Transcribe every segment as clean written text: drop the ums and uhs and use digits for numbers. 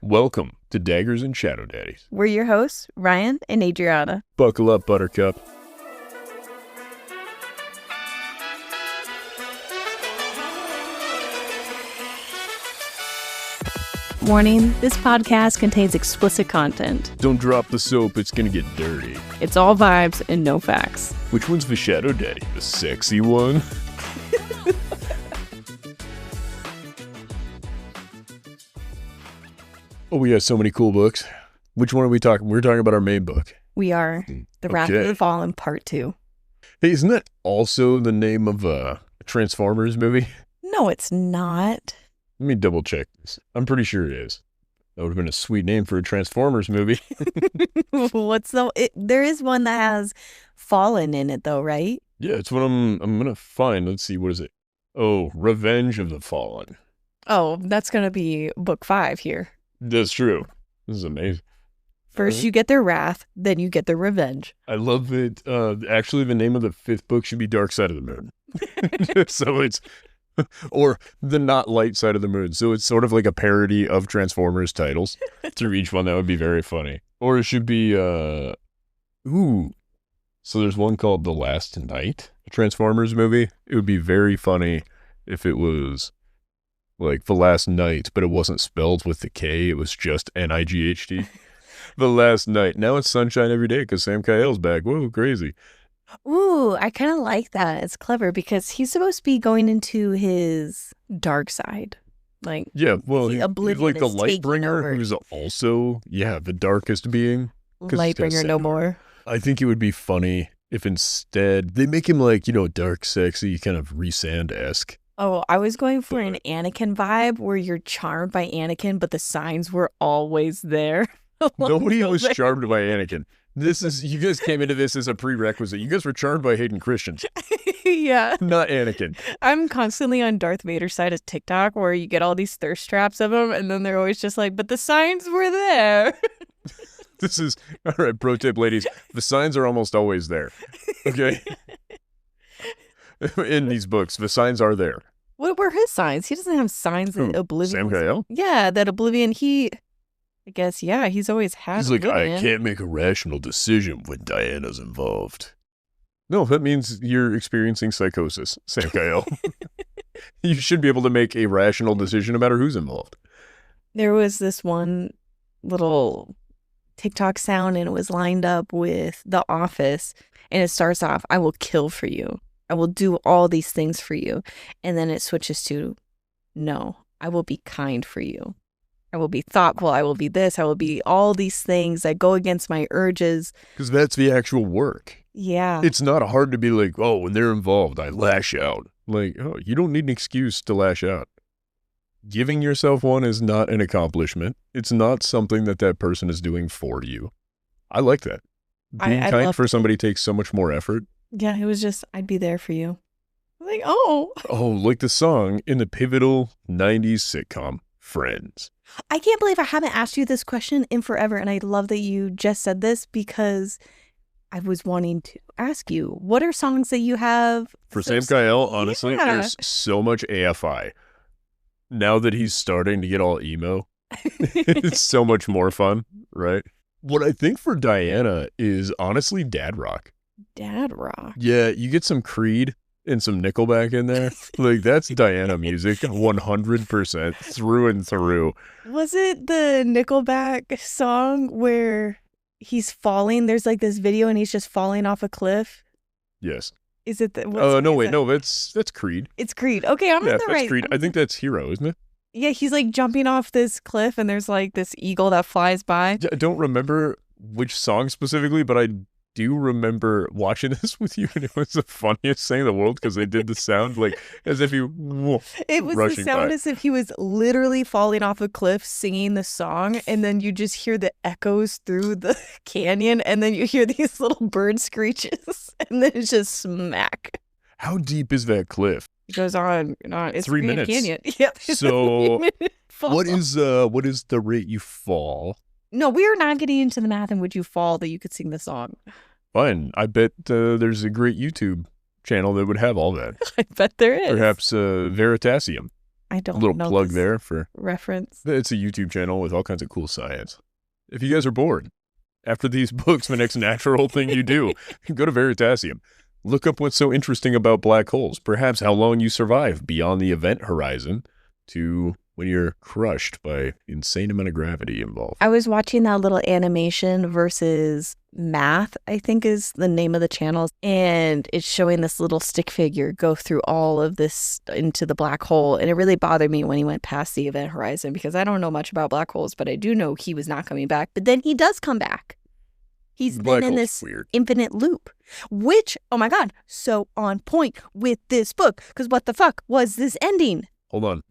Welcome to Daggers and Shadow Daddies. We're your hosts, Ryan and Adriana. Buckle up, Buttercup. Warning, this podcast contains explicit content. Don't drop the soap, it's gonna get dirty. It's all vibes and no facts. Which one's the Shadow Daddy? The sexy one? Oh, we got so many cool books. Which one are we talking? We're talking about our main book. We are The Wrath of the Fallen Part 2. Hey, isn't that also the name of a Transformers movie? No, it's not. Let me double check this. I'm pretty sure it is. That would have been a sweet name for a Transformers movie. There is one that has Fallen in it though, right? Yeah, it's what I'm gonna find. Let's see, what is it? Oh, Revenge of the Fallen. Oh, that's going to be book 5 here. That's true. This is amazing. First you get their wrath, then you get their revenge. I love it. Actually, the name of the 5th book should be Dark Side of the Moon. So it's, or the not light side of the moon. So it's sort of like a parody of Transformers titles through each one. That would be very funny. Or it should be, so there's one called The Last Night, a Transformers movie. It would be very funny if it was like The Last Night, but it wasn't spelled with the K. It was just N-I-G-H-T. The Last Night. Now it's sunshine every day because Sam Cael's back. Whoa, crazy. Ooh, I kind of like that. It's clever because he's supposed to be going into his dark side. Like, yeah, well, he's like the is Lightbringer, who's also, the darkest being. Lightbringer no more. I think it would be funny if instead they make him like, dark, sexy, kind of Rhysand-esque. Oh, I was going for an Anakin vibe where you're charmed by Anakin, but the signs were always there. Nobody was charmed by Anakin. You guys came into this as a prerequisite. You guys were charmed by Hayden Christensen. Yeah. Not Anakin. I'm constantly on Darth Vader's side of TikTok where you get all these thirst traps of him, and then they're always just like, but the signs were there. This is, all right, pro tip, ladies. The signs are almost always there. Okay? In these books, the signs are there. What were his signs? He doesn't have signs in Oblivion. Sam Cael? Yeah, that Oblivion, I guess, he's always had. He's like, I can't make a rational decision when Diana's involved. No, that means you're experiencing psychosis, Sam Cael. You should be able to make a rational decision no matter who's involved. There was this one little TikTok sound, and it was lined up with The Office, and it starts off, I will kill for you. I will do all these things for you. And then it switches to, no, I will be kind for you. I will be thoughtful. I will be this. I will be all these things that go against my urges. Because that's the actual work. Yeah. It's not hard to be like, oh, when they're involved, I lash out. Like, oh, you don't need an excuse to lash out. Giving yourself one is not an accomplishment. It's not something that person is doing for you. I like that. Being kind for somebody takes so much more effort. Yeah, it was just, I'd be there for you. Like, oh. Oh, like the song in the pivotal 90s sitcom, Friends. I can't believe I haven't asked you this question in forever, and I love that you just said this because I was wanting to ask you, what are songs that you have? For Sam Cael, honestly, there's so much AFI. Now that he's starting to get all emo, it's so much more fun, right? What I think for Diana is honestly dad rock. Dad rock? Yeah, you get some Creed and some Nickelback in there. Like, that's Diana music 100% through and through. Was it the Nickelback song where he's falling? There's like this video and he's just falling off a cliff. Yes. Is it the... No, that's Creed. It's Creed. Okay, I'm in the right... Creed. I think that's Hero, isn't it? Yeah, he's like jumping off this cliff and there's like this eagle that flies by. I don't remember which song specifically, but I do remember watching this with you, and it was the funniest thing in the world because they did the sound like as if he it was the sound by. As if he was literally falling off a cliff singing the song, and then you just hear the echoes through the canyon, and then you hear these little bird screeches, and then it's just smack. How deep is that cliff? It goes on and on. It's 3 minutes. Canyon. Yep. So what is the rate you fall? No, we are not getting into the math and would you fall that you could sing the song. Fine. I bet there's a great YouTube channel that would have all that. I bet there is. Perhaps Veritasium. I don't Little know plug this there for reference. it's a YouTube channel with all kinds of cool science. If you guys are bored after these books, the next natural thing you do, go to Veritasium. Look up what's so interesting about black holes. Perhaps how long you survive beyond the event horizon to when you're crushed by insane amount of gravity involved. I was watching that little animation versus math, I think is the name of the channel. And it's showing this little stick figure go through all of this into the black hole. And it really bothered me when he went past the event horizon because I don't know much about black holes, but I do know he was not coming back. But then he does come back. He's then in this infinite loop, which, oh my God, so on point with this book. Because what the fuck was this ending? Hold on.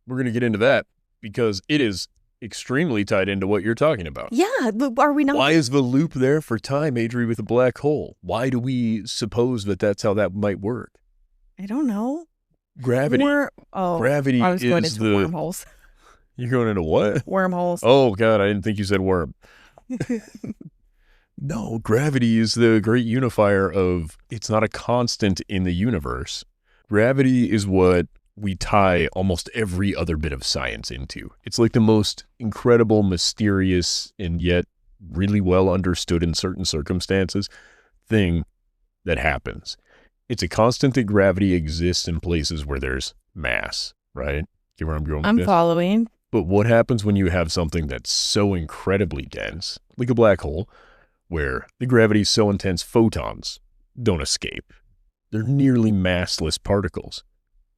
We're going to get into that because it is extremely tied into what you're talking about. Yeah, are we not? Why is the loop there for time, Adri, with a black hole? Why do we suppose that that's how that might work? I don't know. Gravity. Gravity I was going is into wormholes. You're going into what? Wormholes. Oh, God, I didn't think you said worm. No, gravity is the great unifier of, it's not a constant in the universe. Gravity is what we tie almost every other bit of science into. It's like the most incredible, mysterious, and yet really well understood in certain circumstances thing that happens. It's a constant that gravity exists in places where there's mass, right? Get where I'm going with I'm this? following. But what happens when you have something that's so incredibly dense, like a black hole, where the gravity is so intense photons don't escape? They're nearly massless particles.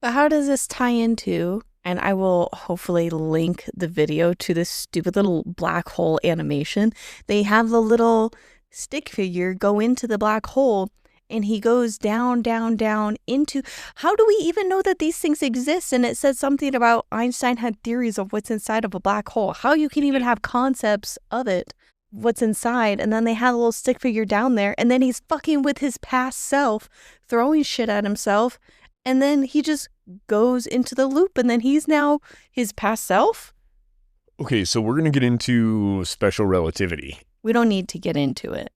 But how does this tie into, and I will hopefully link the video to this stupid little black hole animation. They have the little stick figure go into the black hole and he goes down, down, down into, how do we even know that these things exist? And it said something about Einstein had theories of what's inside of a black hole. How you can even have concepts of it, what's inside. And then they had a little stick figure down there and then he's fucking with his past self, throwing shit at himself. And then he just goes into the loop and then he's now his past self. Okay, so we're going to get into special relativity. We don't need to get into it.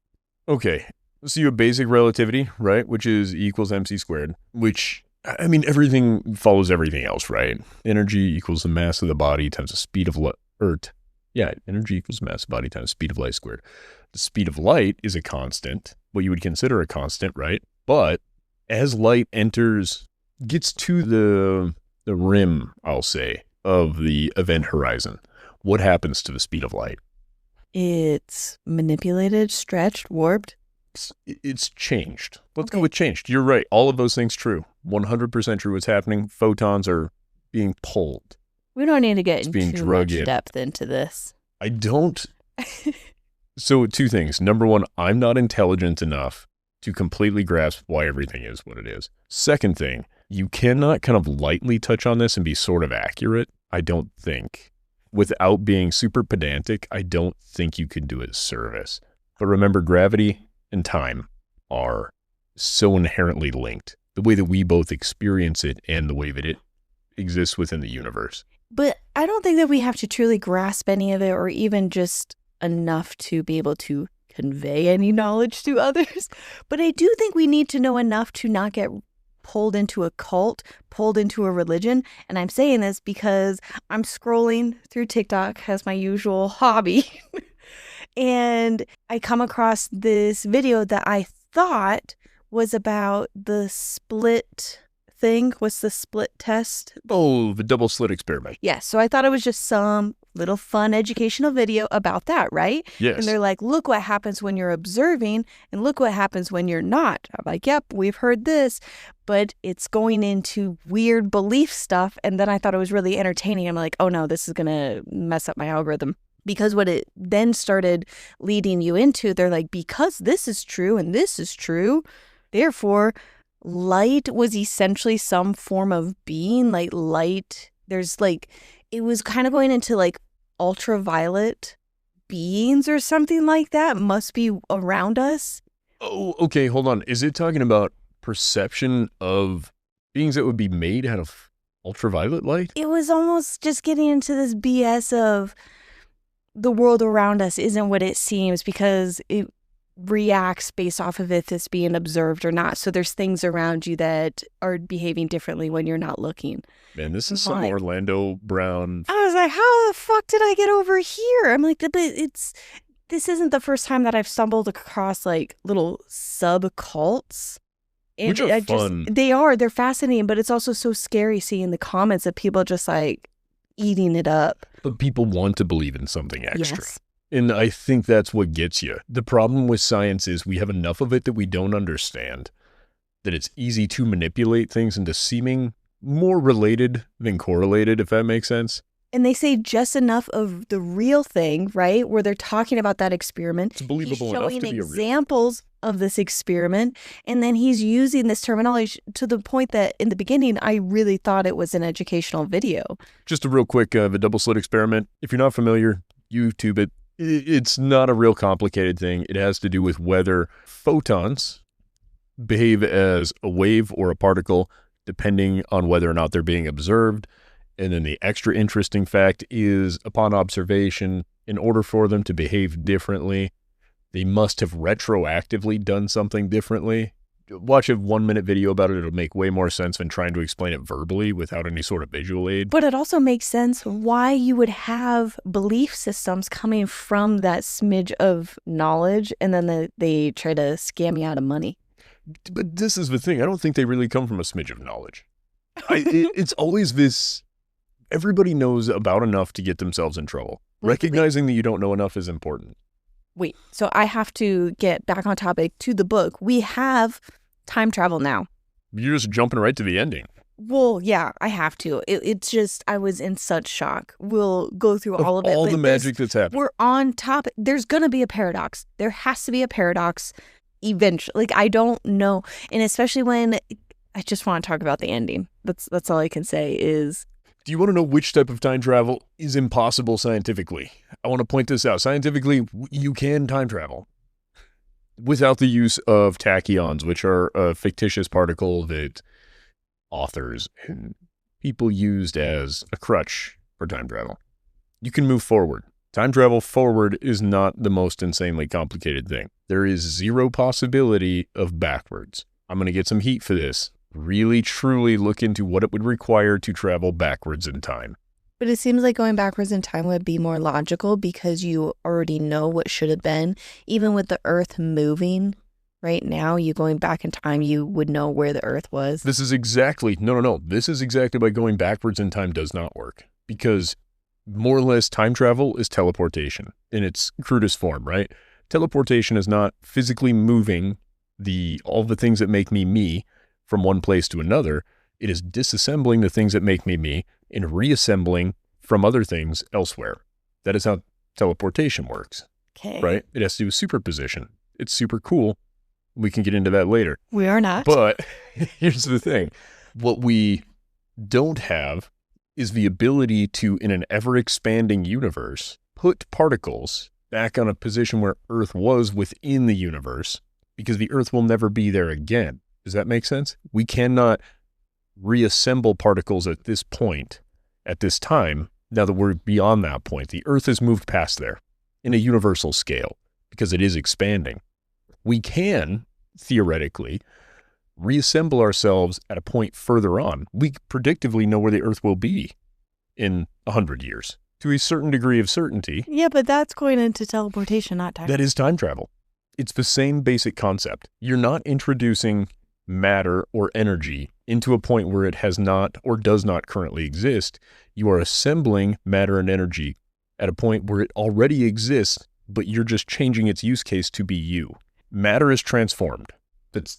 Okay, so you have basic relativity, right? Which is E equals mc squared, which, I mean, everything follows everything else, right? Energy equals the mass of the body times the speed of light. Yeah, energy equals mass of the body times speed of light squared. The speed of light is a constant, what you would consider a constant, right? But as light gets to the rim, I'll say, of the event horizon, what happens to the speed of light? It's manipulated, stretched, warped. It's changed. Let's go with changed. You're right. All of those things true. 100% true what's happening. Photons are being pulled. We don't need to get being too drugged much in. depth into this. I don't. So two things. Number one, I'm not intelligent enough to completely grasp why everything is what it is. Second thing, you cannot kind of lightly touch on this and be sort of accurate, I don't think. Without being super pedantic, I don't think you can do it service. But remember, gravity and time are so inherently linked. The way that we both experience it and the way that it exists within the universe. But I don't think that we have to truly grasp any of it or even just enough to be able to convey any knowledge to others. But I do think we need to know enough to not get pulled into a cult, pulled into a religion. And I'm saying this because I'm scrolling through TikTok as my usual hobby. And I come across this video that I thought was about the split thing. What's the split test? Oh, the double slit experiment. Yeah, so I thought it was just some little fun educational video about that, right? Yes. And they're like, look what happens when you're observing and look what happens when you're not. I'm like, yep, we've heard this, but it's going into weird belief stuff. And then I thought it was really entertaining. I'm like, oh no, this is going to mess up my algorithm. Because what it then started leading you into, they're like, because this is true and this is true, therefore, light was essentially some form of being. Like light, there's like, it was kind of going into like ultraviolet beings or something like that must be around us. Oh, okay, hold on. Is it talking about perception of beings that would be made out of ultraviolet light? It was almost just getting into this BS of the world around us isn't what it seems because reacts based off of if it's being observed or not. So there's things around you that are behaving differently when you're not looking. Man, this is some Orlando Brown. I was like, how the fuck did I get over here? I'm like, but this isn't the first time that I've stumbled across like little sub cults. Which are fun. They're fascinating, but it's also so scary seeing the comments of people just like eating it up. But people want to believe in something extra. Yes. And I think that's what gets you. The problem with science is we have enough of it that we don't understand, that it's easy to manipulate things into seeming more related than correlated, if that makes sense. And they say just enough of the real thing, right? Where they're talking about that experiment. It's believable enough to be a real. Examples of this experiment. And then he's using this terminology to the point that in the beginning, I really thought it was an educational video. Just a real quick, the double slit experiment. If you're not familiar, YouTube it. It's not a real complicated thing. It has to do with whether photons behave as a wave or a particle, depending on whether or not they're being observed. And then the extra interesting fact is, upon observation, in order for them to behave differently, they must have retroactively done something differently. Watch a 1-minute video about it. It'll make way more sense than trying to explain it verbally without any sort of visual aid. But it also makes sense why you would have belief systems coming from that smidge of knowledge, and then they try to scam you out of money. But this is the thing. I don't think they really come from a smidge of knowledge. It's always this, everybody knows about enough to get themselves in trouble. Recognizing that you don't know enough is important. Wait, so I have to get back on topic to the book. We have time travel now. You're just jumping right to the ending. Well, yeah, I have to. It's just, I was in such shock. We'll go through all of it. All the magic that's happening. We're on topic. There's going to be a paradox. There has to be a paradox eventually. Like, I don't know. And especially when, I just want to talk about the ending. That's all I can say is. Do you want to know which type of time travel is impossible scientifically? I want to point this out. Scientifically, you can time travel without the use of tachyons, which are a fictitious particle that authors and people used as a crutch for time travel. You can move forward. Time travel forward is not the most insanely complicated thing. There is zero possibility of backwards. I'm going to get some heat for this. Really, truly look into what it would require to travel backwards in time. But it seems like going backwards in time would be more logical because you already know what should have been. Even with the Earth moving right now, you going back in time, you would know where the Earth was. This is exactly, no. This is exactly why going backwards in time does not work. Because more or less time travel is teleportation in its crudest form, right? Teleportation is not physically moving all the things that make me me from one place to another. It is disassembling the things that make me me and reassembling from other things elsewhere. That is how teleportation works. Okay. Right? It has to do with superposition. It's super cool. We can get into that later. We are not. But here's the thing. What we don't have is the ability to, in an ever-expanding universe, put particles back on a position where Earth was within the universe, because the Earth will never be there again. Does that make sense? We cannot reassemble particles at this point, at this time, now that we're beyond that point. The Earth has moved past there in a universal scale because it is expanding. We can, theoretically, reassemble ourselves at a point further on. We predictively know where the Earth will be in 100 years to a certain degree of certainty. Yeah, but that's going into teleportation, not time. That is time travel. It's the same basic concept. You're not introducing matter or energy into a point where it has not or does not currently exist. You are assembling matter and energy at a point where it already exists, but you're just changing its use case to be you. Matter is transformed. It's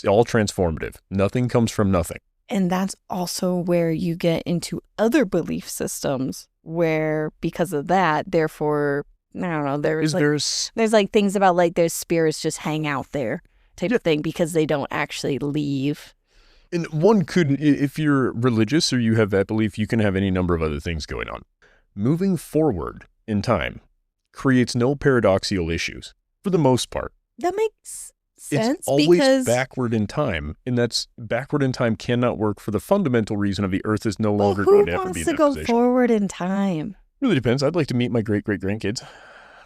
all transformative. Nothing comes from nothing. And that's also where you get into other belief systems where, because of that, therefore, I don't know, there's like things about like their spirits just hang out there type of thing because they don't actually leave. And one could, if you're religious or you have that belief, you can have any number of other things going on. Moving forward in time creates no paradoxical issues for the most part. That makes sense. It's always backward in time, and that's backward in time cannot work for the fundamental reason of the Earth is no longer going to ever be in that position. Who wants to go forward in time? Really depends. I'd like to meet my great-great-grandkids.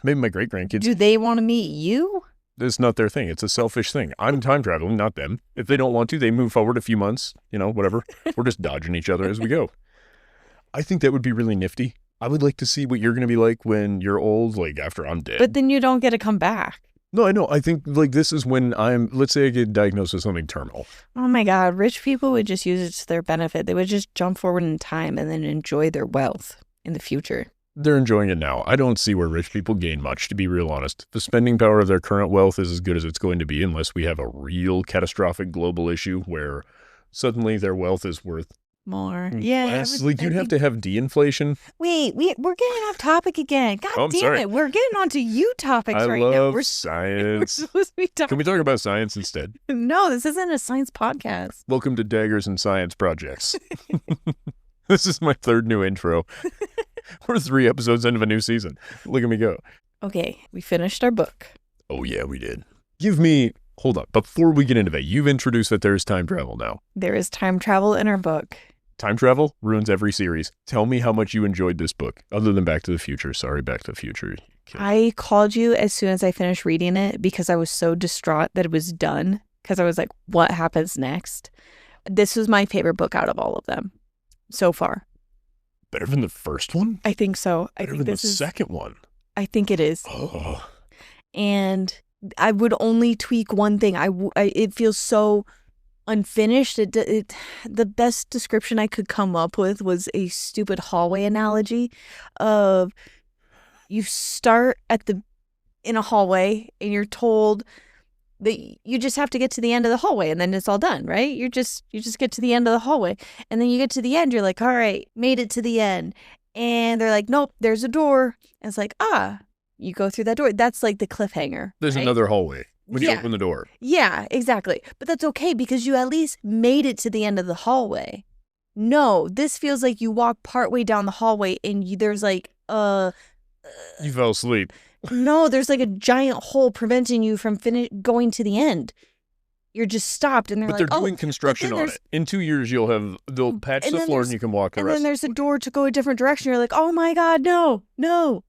Maybe my great-grandkids. Do they want to meet you? It's not their thing. It's a selfish thing. I'm time traveling, not them. If they don't want to, they move forward a few months, whatever. We're just dodging each other as we go. I think that would be really nifty. I would like to see what you're going to be like when you're old, like after I'm dead. But then you don't get to come back. No, I know. I think like this is when let's say I get diagnosed with something terminal. Oh my God. Rich people would just use it to their benefit. They would just jump forward in time and then enjoy their wealth in the future. They're enjoying it now. I don't see where rich people gain much, to be real honest. The spending power of their current wealth is as good as it's going to be unless we have a real catastrophic global issue where suddenly their wealth is worth more. Yeah. less. Like you'd have to have de-inflation. Wait, we're getting off topic again. God I'm damn sorry. it. We're getting onto you topics I right now. love We're science. supposed to be talking. Can we talk about science instead? No, this isn't a science podcast. Welcome to Daggers and Science Projects. This is my third new intro. We're 3 episodes into a new season. Look at me go. Okay, we finished our book. Oh, yeah, we did. Hold on. Before we get into that, you've introduced that there is time travel now. There is time travel in our book. Time travel ruins every series. Tell me how much you enjoyed this book, other than Back to the Future. Sorry, Back to the Future. Okay. I called you as soon as I finished reading it because I was so distraught that it was done. Because I was like, what happens next? This was my favorite book out of all of them so far. Better than the first one? I think so. Better than the second one? I think it is. Oh. And I would only tweak one thing. It feels so unfinished. The best description I could come up with was a stupid hallway analogy of you start in a hallway and you're told that you just have to get to the end of the hallway and then it's all done, right? You just get to the end of the hallway and then you get to the end. You're like, all right, made it to the end. And they're like, nope, there's a door. And it's like, you go through that door. That's like the cliffhanger. There's right? another hallway when you open the door. Yeah, exactly. But that's okay because you at least made it to the end of the hallway. No, this feels like you walk partway down the hallway and there's like, you fell asleep. No, there's like a giant hole preventing you from going to the end. You're just stopped and they're but like, they're doing construction on it. In 2 years, they'll patch the floor and you can walk the rest. And then there's a door to go a different direction. You're like, oh my God, no.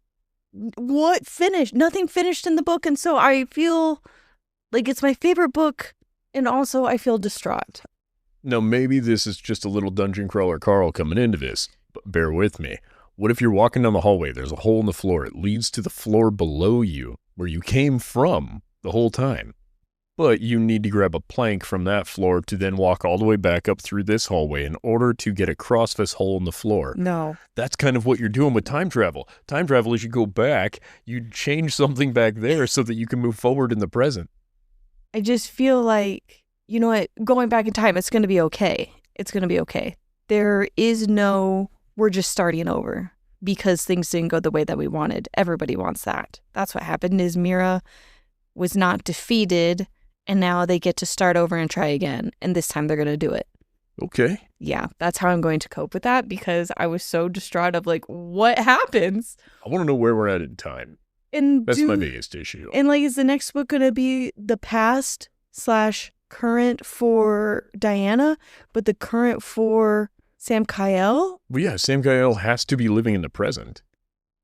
What finished? Nothing finished in the book. And so I feel like it's my favorite book. And also I feel distraught. Now, maybe this is just a little dungeon crawler Carl coming into this, but bear with me. What if you're walking down the hallway, there's a hole in the floor, it leads to the floor below you, where you came from the whole time. But you need to grab a plank from that floor to then walk all the way back up through this hallway in order to get across this hole in the floor. No. That's kind of what you're doing with time travel. Time travel is you go back, you change something back there so that you can move forward in the present. I just feel like, you know what, going back in time, it's going to be okay. It's going to be okay. There is no... we're just starting over because things didn't go the way that we wanted. Everybody wants that. That's what happened is Mira was not defeated and now they get to start over and try again. And this time they're going to do it. Okay. Yeah, that's how I'm going to cope with that because I was so distraught of like, what happens? I want to know where we're at in time. And that's my biggest issue. And like, is the next book going to be the past / current for Diana, but the current for Sam Kyle? Well, yeah, Sam Kyle has to be living in the present.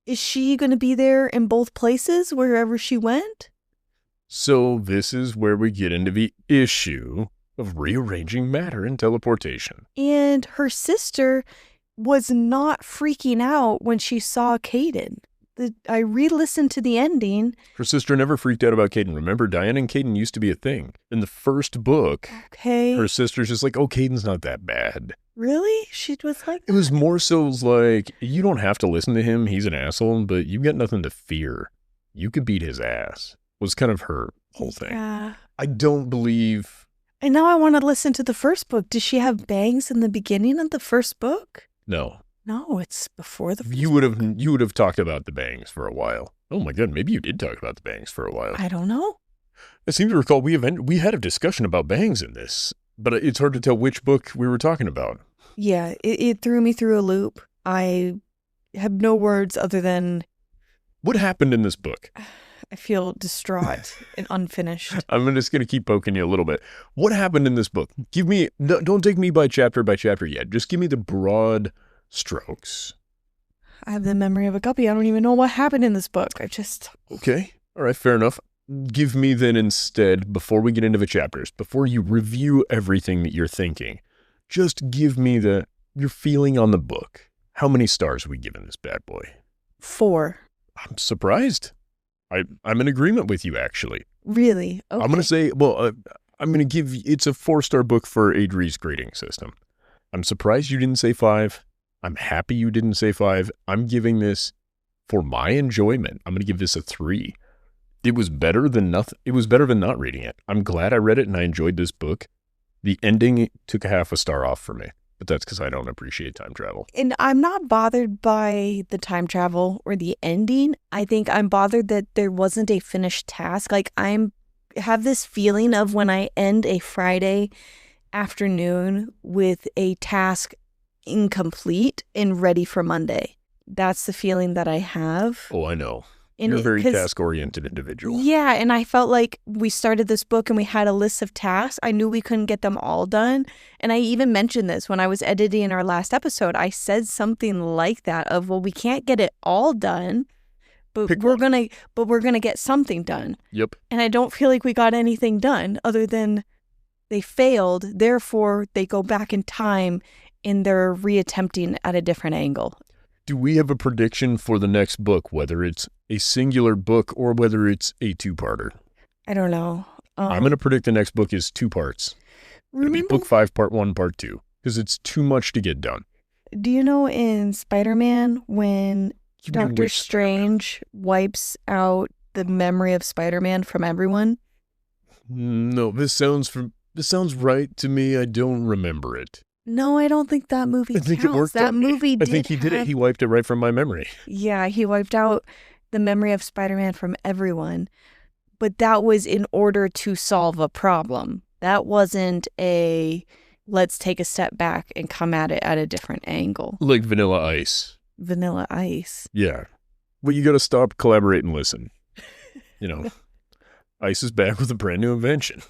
Is she going to be there in both places, wherever she went? So this is where we get into the issue of rearranging matter and teleportation. And her sister was not freaking out when she saw Caden. I re-listened to the ending. Her sister never freaked out about Caden. Remember, Diana and Caden used to be a thing. In the first book, her sister's just like, oh, Caden's not that bad. Really? She was like that? It was more so like, you don't have to listen to him. He's an asshole, but you've got nothing to fear. You could beat his ass. Was kind of her whole thing. Yeah. I don't believe... And now I want to listen to the first book. Does she have bangs in the beginning of the first book? No. No, it's before the first You would have talked about the bangs for a while. Oh my God, maybe you did talk about the bangs for a while. I don't know. I seem to recall we had a discussion about bangs in this, but it's hard to tell which book we were talking about. Yeah, it threw me through a loop. I have no words other than... What happened in this book? I feel distraught and unfinished. I'm just going to keep poking you a little bit. What happened in this book? Don't take me by chapter yet. Just give me the broad strokes. I have the memory of a guppy. I don't even know what happened in this book. Okay. All right. Fair enough. give me then instead, before we get into the chapters, before you review everything that you're thinking, just give me your feeling on the book. How many stars are we giving this bad boy? 4. I'm surprised. I'm in agreement with you, actually. Really? Okay. I'm going to say, I'm going to give, it's a 4-star book for Adri's grading system. I'm surprised you didn't say 5. I'm happy you didn't say 5. I'm giving this, for my enjoyment, I'm going to give this a 3. It was better than nothing. It was better than not reading it. I'm glad I read it and I enjoyed this book. The ending took a half a star off for me, but that's because I don't appreciate time travel. And I'm not bothered by the time travel or the ending. I think I'm bothered that there wasn't a finished task. Like have this feeling of when I end a Friday afternoon with a task incomplete and ready for Monday. That's the feeling that I have. Oh, I know. You're a very task-oriented individual. Yeah, and I felt like we started this book and we had a list of tasks. I knew we couldn't get them all done. And I even mentioned this when I was editing our last episode. I said something like that of, well, we can't get it all done, but we're gonna get something done. Yep. And I don't feel like we got anything done other than they failed. Therefore, they go back in time and they're reattempting at a different angle. Do we have a prediction for the next book, whether it's a singular book or whether it's a 2-parter? I don't know. I'm going to predict the next book is 2 parts. It'll be book 5, part 1, part 2, because it's too much to get done. Do you know in Spider-Man when Doctor Strange wipes out the memory of Spider-Man from everyone? No, this sounds right to me. I don't remember it. No, I don't think that movie counts. It worked that movie I think he did it. He wiped it right from my memory. Yeah, he wiped out the memory of Spider-Man from everyone. But that was in order to solve a problem. That wasn't a let's take a step back and come at it at a different angle. Like Vanilla Ice. Vanilla Ice. Yeah. Well, you got to stop, collaborate, and listen. Ice is back with a brand new invention.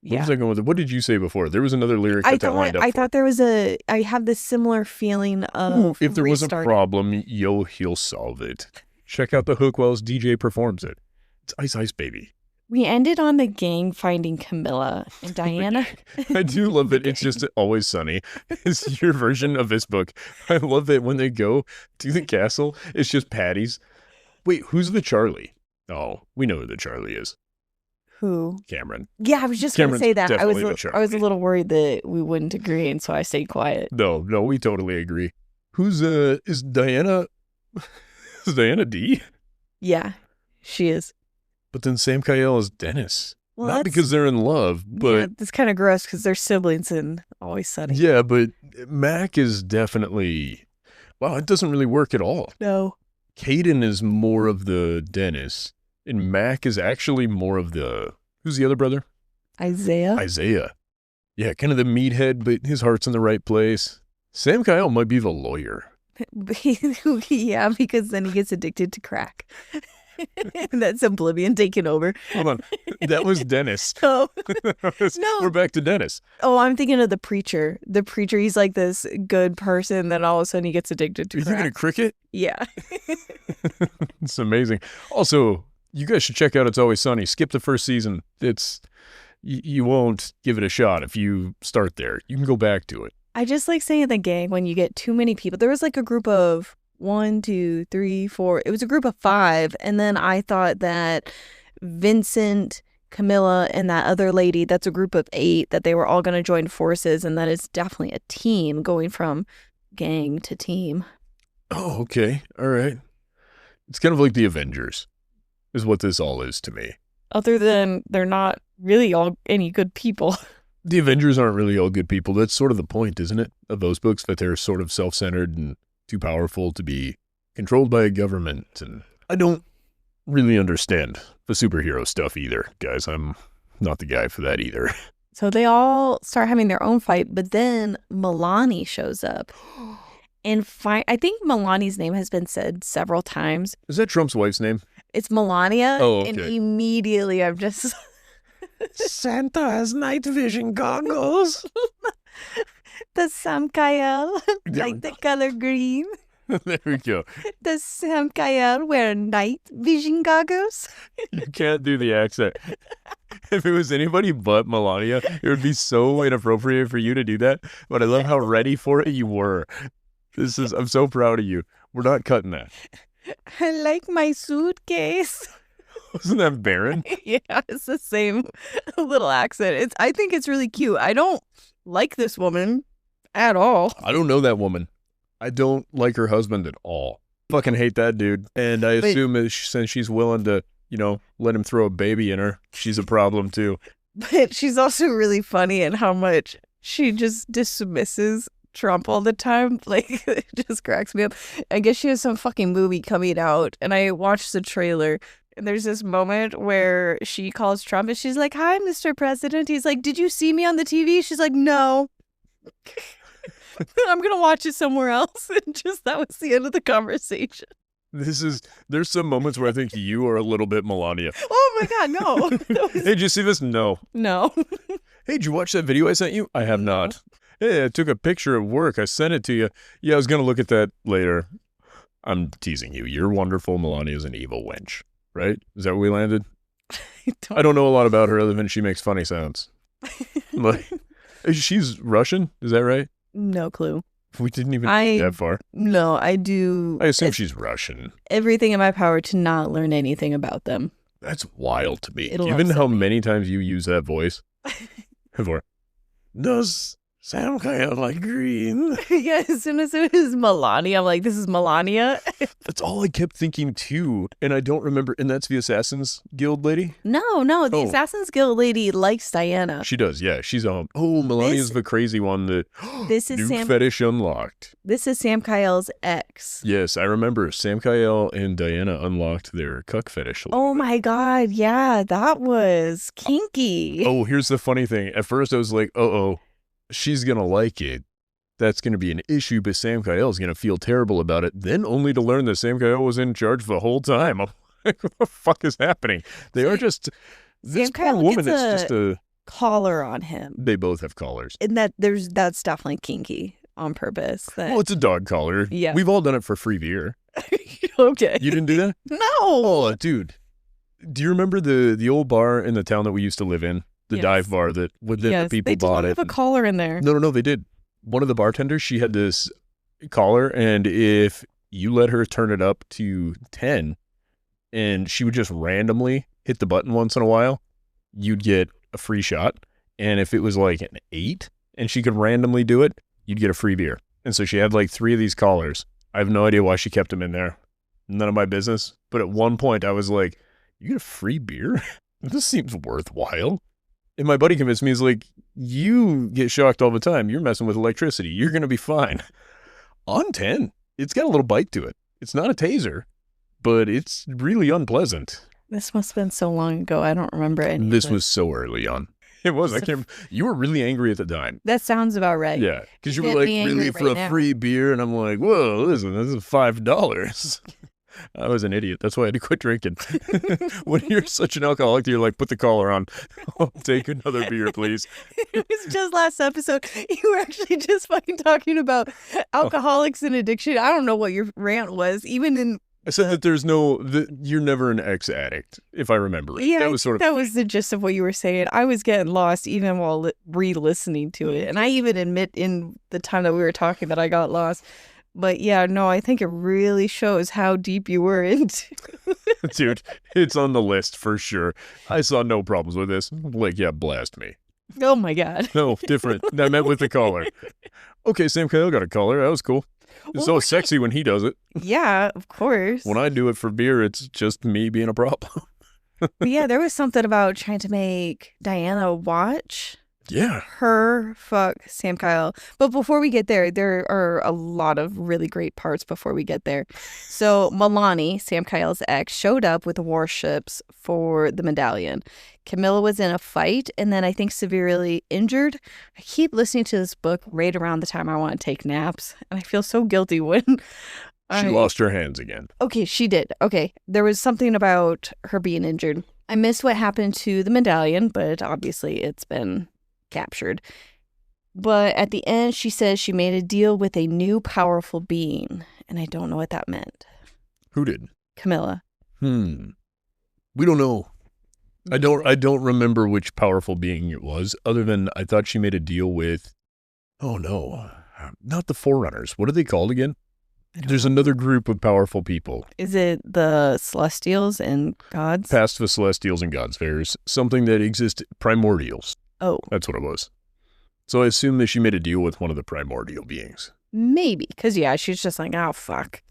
Yeah. What was I going with it? What did you say before? There was another lyric that lined up. I thought there was I have this similar feeling of if there was a problem, he'll solve it. Check out the hook while his DJ performs it. It's Ice Ice Baby. We ended on the gang finding Camilla and Diana. I do love it. It's just Always Sunny. It's your version of this book. I love it when they go to the castle. It's just Patty's. Wait, who's the Charlie? Oh, we know who the Charlie is. Who? Cameron. Yeah, I was just going to say that. I was a little worried that we wouldn't agree, and so I stayed quiet. No, we totally agree. Who's is Diana? Is Diana D? Yeah, she is. But then Sam Kyle is Dennis. Well, not because they're in love, but yeah, it's kind of gross because they're siblings in Always Sunny. Yeah, but Mac is definitely. Wow, it doesn't really work at all. No. Caden is more of the Dennis. And Mac is actually more of the... Who's the other brother? Isaiah. Yeah, kind of the meathead, but his heart's in the right place. Sam Kyle might be the lawyer. Yeah, because then he gets addicted to crack. That's Oblivion taking over. Hold on. That was Dennis. Oh. No. We're back to Dennis. Oh, I'm thinking of the preacher. The preacher, he's like this good person, then all of a sudden he gets addicted to crack. You thinking of Cricket? Yeah. It's amazing. Also... You guys should check out It's Always Sunny. Skip the first season. You won't give it a shot if you start there. You can go back to it. I just like saying the gang when you get too many people. There was like a group of 1, 2, 3, 4. It was a group of 5. And then I thought that Vincent, Camilla, and that other lady, that's a group of 8, that they were all going to join forces. And that it's definitely a team going from gang to team. Oh, okay. All right. It's kind of like the Avengers. Is what this all is to me. Other than they're not really all any good people. The Avengers aren't really all good people. That's sort of the point, isn't it, of those books, that they're sort of self-centered and too powerful to be controlled by a government. And I don't really understand the superhero stuff either, guys. I'm not the guy for that either. So they all start having their own fight, but then Milani shows up. And I think Milani's name has been said several times. Is that Trump's wife's name? It's Melania. Oh, okay. And immediately I'm just... Santa has night vision goggles. The Sam Kyle, like the color green. There we go. Does Sam Kyle wear night vision goggles? You can't do the accent. If it was anybody but Melania, it would be so inappropriate for you to do that. But I love how ready for it you were. I'm so proud of you. We're not cutting that. I like my suitcase. Wasn't that Baron? Yeah, it's the same little accent. I think it's really cute. I don't like this woman at all. I don't know that woman. I don't like her husband at all. Fucking hate that dude. And I assume since she's willing to, let him throw a baby in her, she's a problem too. But she's also really funny in how much she just dismisses Trump all the time. Like, it just cracks me up. I guess she has some fucking movie coming out, and I watched the trailer, and there's this moment where she calls Trump, and she's like, "Hi, Mr. President." He's like, "Did you see me on the TV?" She's like, "No." I'm gonna watch it somewhere else. And that was the end of the conversation. There's some moments where I think you are a little bit Melania. Oh my God, no. Hey, did you see this? No. Hey, did you watch that video I sent you? I have not. Hey, I took a picture at work. I sent it to you. Yeah, I was gonna look at that later. I'm teasing you. You're wonderful. Melania's an evil wench, right? Is that where we landed? I don't know a lot about her other than she makes funny sounds. Like, she's Russian, is that right? No clue. We didn't even get that far. No, I do. I assume she's Russian. Everything in my power to not learn anything about them. That's wild to me. It'll Given upset how me. many times you use that voice. Before. Does Sam Kyle like green? Yeah, as soon as it was Melania, I'm like, this is Melania. That's all I kept thinking too. And I don't remember. And that's the Assassin's Guild lady? No, the Assassin's Guild lady likes Diana. She does, yeah. She's Melania's the crazy one that this is Duke fetish unlocked. This is Sam Kyle's ex. Yes, I remember Sam Kyle and Diana unlocked their cuck fetish. Oh my God, yeah, that was kinky. Oh, here's the funny thing. At first I was like, she's going to like it. That's going to be an issue, but Sam Kyle is going to feel terrible about it. Then only to learn that Sam Kyle was in charge the whole time. I'm like, what the fuck is happening? They are just... This poor woman is just a... collar on him. They both have collars. And that's definitely kinky on purpose. Well, it's a dog collar. Yeah. We've all done it for free beer. Okay. You didn't do that? No. Oh, dude. Do you remember the old bar in the town that we used to live in? The dive bar that the people bought it. They did have a collar in there. No, they did. One of the bartenders, she had this collar, and if you let her turn it up to 10, and she would just randomly hit the button once in a while, you'd get a free shot. And if it was like an 8, and she could randomly do it, you'd get a free beer. And so she had like 3 of these collars. I have no idea why she kept them in there. None of my business. But at one point, I was like, you get a free beer? This seems worthwhile. And my buddy convinced me, he's like, you get shocked all the time. You're messing with electricity. You're going to be fine. On 10, it's got a little bite to it. It's not a taser, but it's really unpleasant. This must have been so long ago. I don't remember any. This was so early on. It was. I can't. You were really angry at the time. That sounds about right. Yeah, because you were like, really, for a free beer? And I'm like, whoa, listen, this is $5. I was an idiot. That's why I had to quit drinking. When you're such an alcoholic, you're like, put the collar on. I'll take another beer, please. It was just last episode. You were actually just fucking talking about alcoholics and addiction. I don't know what your rant was. I said that you're never an ex-addict, if I remember it. Yeah, that was that was the gist of what you were saying. I was getting lost even while re-listening to it. And I even admit in the time that we were talking that I got lost. But yeah, no, I think it really shows how deep you were into. Dude, it's on the list for sure. I saw no problems with this. Like, yeah, blast me. Oh my God. No, different. I meant with the collar. Okay, Sam Kyle got a collar. That was cool. It's so sexy when he does it. Yeah, of course. When I do it for beer, it's just me being a problem. But yeah, there was something about trying to make Diana watch. Yeah. Her fuck Sam Kyle. But before we get there are a lot of really great parts before we get there. So Milani, Sam Kyle's ex, showed up with the warships for the medallion. Camilla was in a fight and then I think severely injured. I keep listening to this book right around the time I want to take naps. And I feel so guilty when she lost her hands again. Okay, she did. Okay. There was something about her being injured. I missed what happened to the medallion, but obviously it's been captured. But at the end, she says she made a deal with a new powerful being. and I don't know what that meant. Who did? Camilla. We don't know. I don't remember which powerful being it was, other than I thought she made a deal with, oh no, not the Forerunners. What are they called again? There's another group of powerful people. Is it the Celestials and Gods? Past the Celestials and Gods. There's something that exists, Primordials. Oh. That's what it was. So I assume that she made a deal with one of the primordial beings. Maybe, because she's just like, oh, fuck.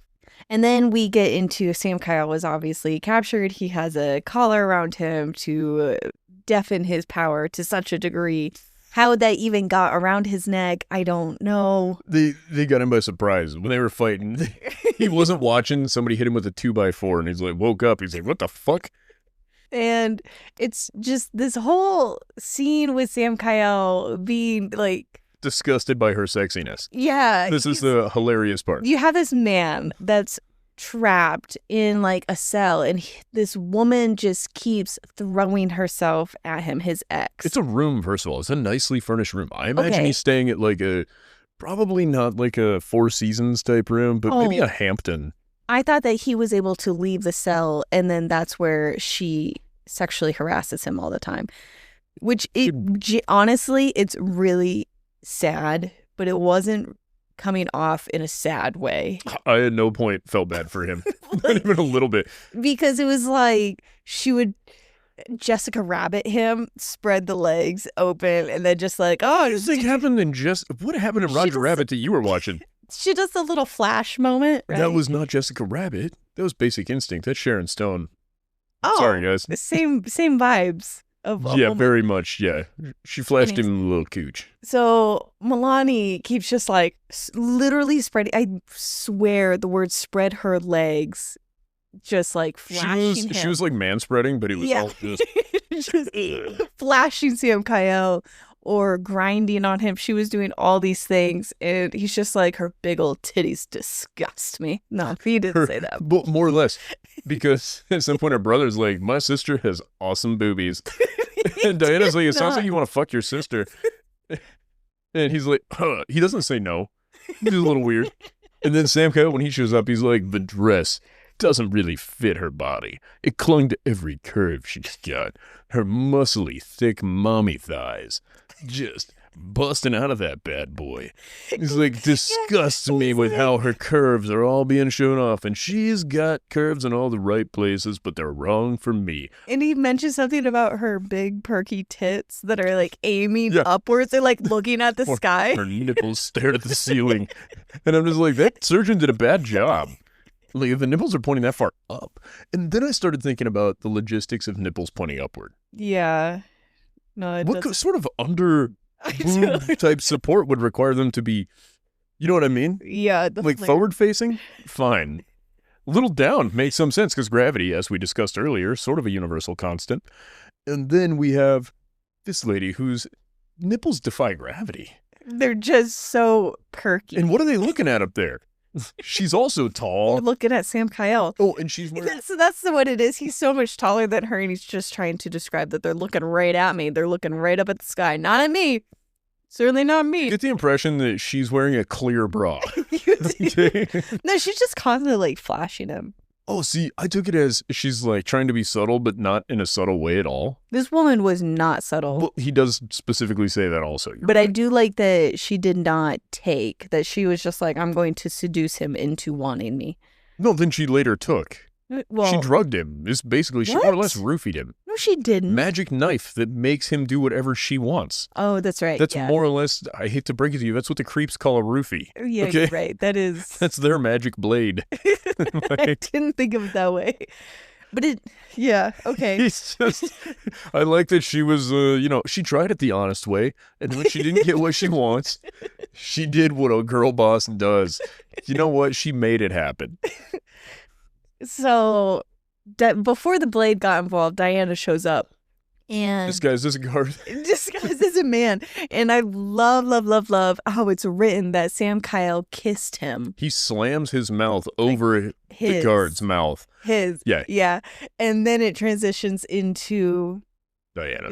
And then we get into Sam Kyle was obviously captured. He has a collar around him to deafen his power to such a degree. How that even got around his neck, I don't know. They got him by surprise when they were fighting. He wasn't watching. Somebody hit him with a 2x4 and he's like, woke up. He's like, what the fuck? And it's just this whole scene with Sam Kyle being like, disgusted by her sexiness. Yeah. This is the hilarious part. You have this man that's trapped in like a cell, and this woman just keeps throwing herself at him, his ex. It's a room, first of all. It's a nicely furnished room. I imagine he's staying at like probably not like a Four Seasons type room, but maybe a Hampton. I thought that he was able to leave the cell, and then that's where she sexually harasses him all the time. Which, honestly, it's really sad, but it wasn't coming off in a sad way. I at no point felt bad for him. Not even a little bit. Because it was like she would Jessica Rabbit him, spread the legs open, and then just like, oh, what happened in Roger Rabbit that you were watching? She does a little flash moment, right? That was not Jessica Rabbit. That was Basic Instinct. That's Sharon Stone. Oh, sorry, guys. Same vibes. Very much, yeah. She flashed him a little cooch. So Milani keeps just like literally spreading, I swear the word spread her legs, just like flashing him. She was like man-spreading, but it was all just flashing Sam Kyle or grinding on him. She was doing all these things, and he's just like, her big old titties disgust me. No, he didn't say that. But more or less, because at some point her brother's like, my sister has awesome boobies. And Diana's like, it sounds like you want to fuck your sister. And he's like, huh. He doesn't say no. He's a little weird. And then Sam Kyle, when he shows up, he's like, the dress doesn't really fit her body. It clung to every curve she's got. Her muscly, thick mommy thighs just busting out of that bad boy. He's like, disgusts me with how her curves are all being shown off, and she's got curves in all the right places, but they're wrong for me. And he mentions something about her big perky tits that are like aiming upwards. They're like looking at the sky. Her nipples stared at the ceiling. And I'm just like, that surgeon did a bad job. Like, if the nipples are pointing that far up. And then I started thinking about the logistics of nipples pointing upward. Yeah. No, what sort of under boob type support would require them to be, you know what I mean? Yeah. Like forward facing? Fine. A little down makes some sense because gravity, as we discussed earlier, sort of a universal constant. And then we have this lady whose nipples defy gravity. They're just so perky. And what are they looking at up there? She's also tall. We're looking at Sam Kyle. Oh, and she's wearing... That's what it is. He's so much taller than her, and he's just trying to describe that they're looking right at me. They're looking right up at the sky. Not at me. Certainly not me. Get the impression that she's wearing a clear bra. No, she's just constantly like flashing him. Oh, see, I took it as she's like trying to be subtle, but not in a subtle way at all. This woman was not subtle. Well, he does specifically say that also. But I do like that she did not take, that she was just like, I'm going to seduce him into wanting me. No, then she later took. Well, she drugged him. It's basically, she more or less roofied him. No, she didn't. Magic knife that makes him do whatever she wants. Oh, that's right. That's more or less, I hate to break it to you, that's what the creeps call a roofie. Yeah, okay? You're right. That is. That's their magic blade. I didn't think of it that way. But okay. It's just, I like that she was, she tried it the honest way. And when she didn't get what she wants, she did what a girl boss does. You know what? She made it happen. So, before the blade got involved, Diana shows up. And disguised as a guard. Disguised as a man. And I love how it's written that Sam Kyle kissed him. He slams his mouth over the guard's mouth. Yeah. And then it transitions into Diana.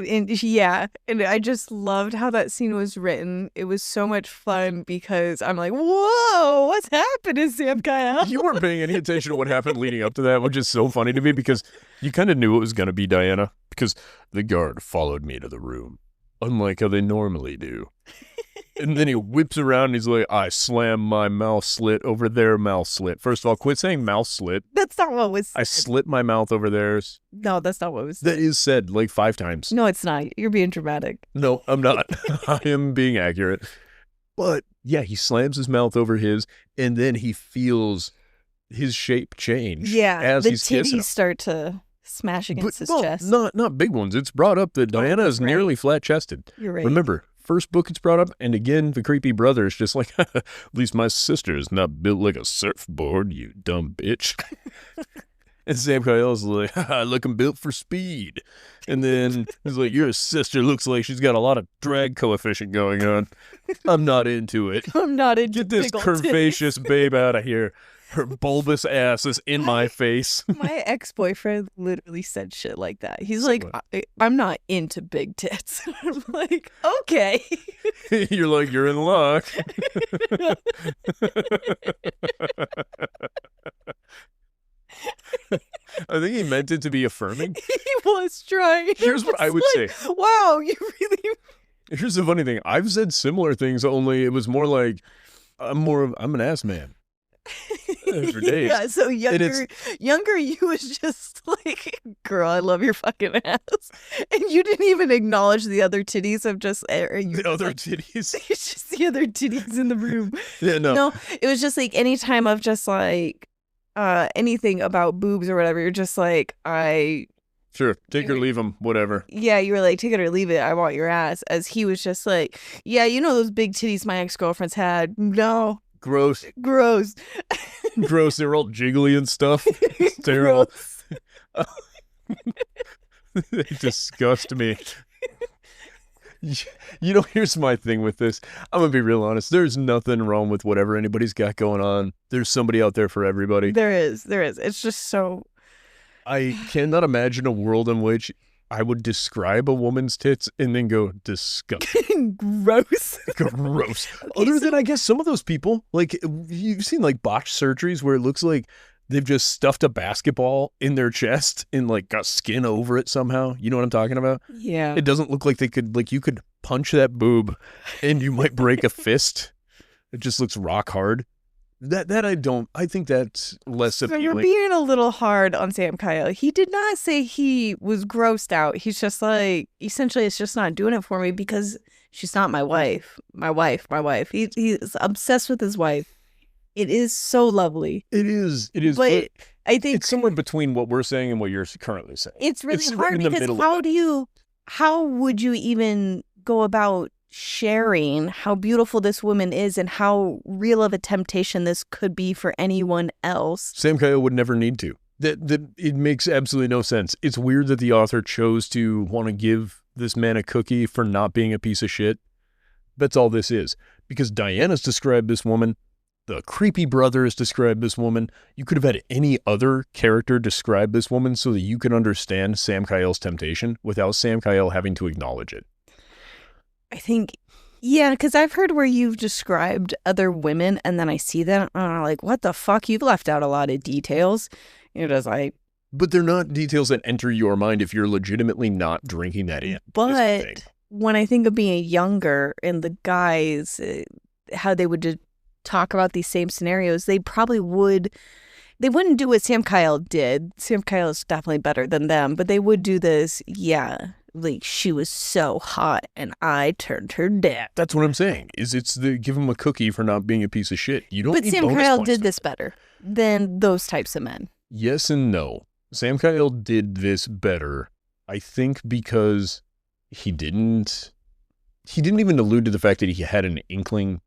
And I just loved how that scene was written. It was so much fun because I'm like, whoa, what's happening, Sam Kyle? You weren't paying any attention to what happened leading up to that, which is so funny to me because you kind of knew it was going to be Diana because the guard followed me to the room, unlike how they normally do. And then he whips around and he's like, I slam my mouth slit over their mouth slit. First of all, quit saying mouth slit. That's not what was said. I slit my mouth over theirs. No, that's not what was said. That is said like 5 times. No, it's not. You're being dramatic. No, I'm not. I am being accurate. But yeah, he slams his mouth over his, and then he feels his shape change. Yeah, as the he's kissing him. titties start to smash against his chest. Not big ones. It's brought up that Diana is nearly flat-chested. You're right. Remember, first book it's brought up, and again, the creepy brother is just like, at least my sister is not built like a surfboard, you dumb bitch. And Sam Kyle's like, look, I'm built for speed. And then he's like, your sister looks like she's got a lot of drag coefficient going on. I'm not into it. I'm not into Get this big old curvaceous babe out of here. Her bulbous ass is in my face. My ex-boyfriend literally said shit like that. He's like, I'm not into big tits. I'm like, okay. You're like, you're in luck. I think he meant it to be affirming. He was trying. Here's what I would say. Wow, you really... Here's the funny thing. I've said similar things, only it was more like, I'm an ass man. For days. Yeah, so younger you was just like, girl, I love your fucking ass. And you didn't even acknowledge the other titties of just... The other titties? It's just the other titties in the room. Yeah, no. No, it was just like any time of just like anything about boobs or whatever, you're just like, Sure, take or leave them, whatever. Yeah, you were like, take it or leave it, I want your ass. As he was just like, yeah, you know those big titties my ex-girlfriends had? No. Gross. Gross. Gross, they're all jiggly and stuff. It's terrible. They disgust me. You know, here's my thing with this. I'm going to be real honest. There's nothing wrong with whatever anybody's got going on. There's somebody out there for everybody. There is. It's just so... I cannot imagine a world in which I would describe a woman's tits and then go, disgusting. Gross. Gross. Other than, I guess, some of those people, like, you've seen, like, botched surgeries where it looks like they've just stuffed a basketball in their chest and, like, got skin over it somehow. You know what I'm talking about? Yeah. It doesn't look like they could, like, you could punch that boob and you might break a fist. It just looks rock hard. I think that's less appealing. So you're being a little hard on Sam Kyle. He did not say he was grossed out. He's just like, essentially, it's just not doing it for me because she's not my wife. My wife. He's obsessed with his wife. It is so lovely. It is. But I think it's somewhere between what we're saying and what you're currently saying. It's really hard because how would you even go about sharing how beautiful this woman is and how real of a temptation this could be for anyone else? Sam Kyle would never need to. That it makes absolutely no sense. It's weird that the author chose to want to give this man a cookie for not being a piece of shit. That's all this is. Because Diana's described this woman. The creepy brother has described this woman. You could have had any other character describe this woman so that you could understand Sam Kyle's temptation without Sam Kyle having to acknowledge it. I think, yeah, because I've heard where you've described other women and then I see them and I'm like, what the fuck? You've left out a lot of details. But they're not details that enter your mind if you're legitimately not drinking that in. But when I think of being younger and the guys, how they would talk about these same scenarios, they wouldn't do what Sam Kyle did. Sam Kyle is definitely better than them, but they would do this, like she was so hot and I turned her down. That's what I'm saying. It's give him a cookie for not being a piece of shit. You don't. But need Sam bonus Kyle points did this better than those types of men. Yes and no. Sam Kyle did this better, I think, because he didn't even allude to the fact that he had an inkling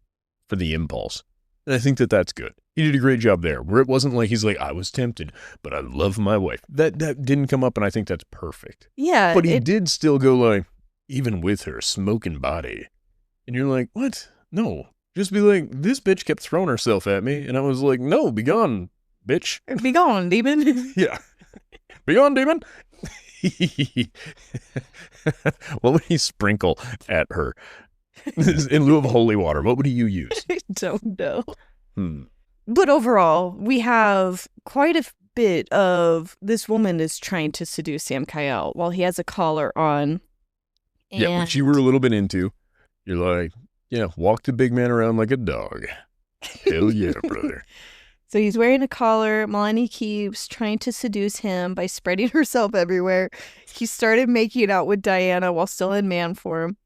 for the impulse. And I think that that's good. He did a great job there, where it wasn't like he's like, I was tempted, but I love my wife. That didn't come up, and I think that's perfect. Yeah. But he did still go like, even with her smoking body. And you're like, what? No. Just be like, this bitch kept throwing herself at me. And I was like, no, be gone, bitch. Be gone, demon. Yeah. Be gone, demon. What would he sprinkle at her? In lieu of holy water, what would you use? I don't know. Hmm. But overall, we have quite a bit of this woman is trying to seduce Sam Kyle while he has a collar on. Yeah, which you were a little bit into. You're like, yeah, walk the big man around like a dog. Hell yeah, brother. So he's wearing a collar. Melanie keeps trying to seduce him by spreading herself everywhere. He started making out with Diana while still in man form.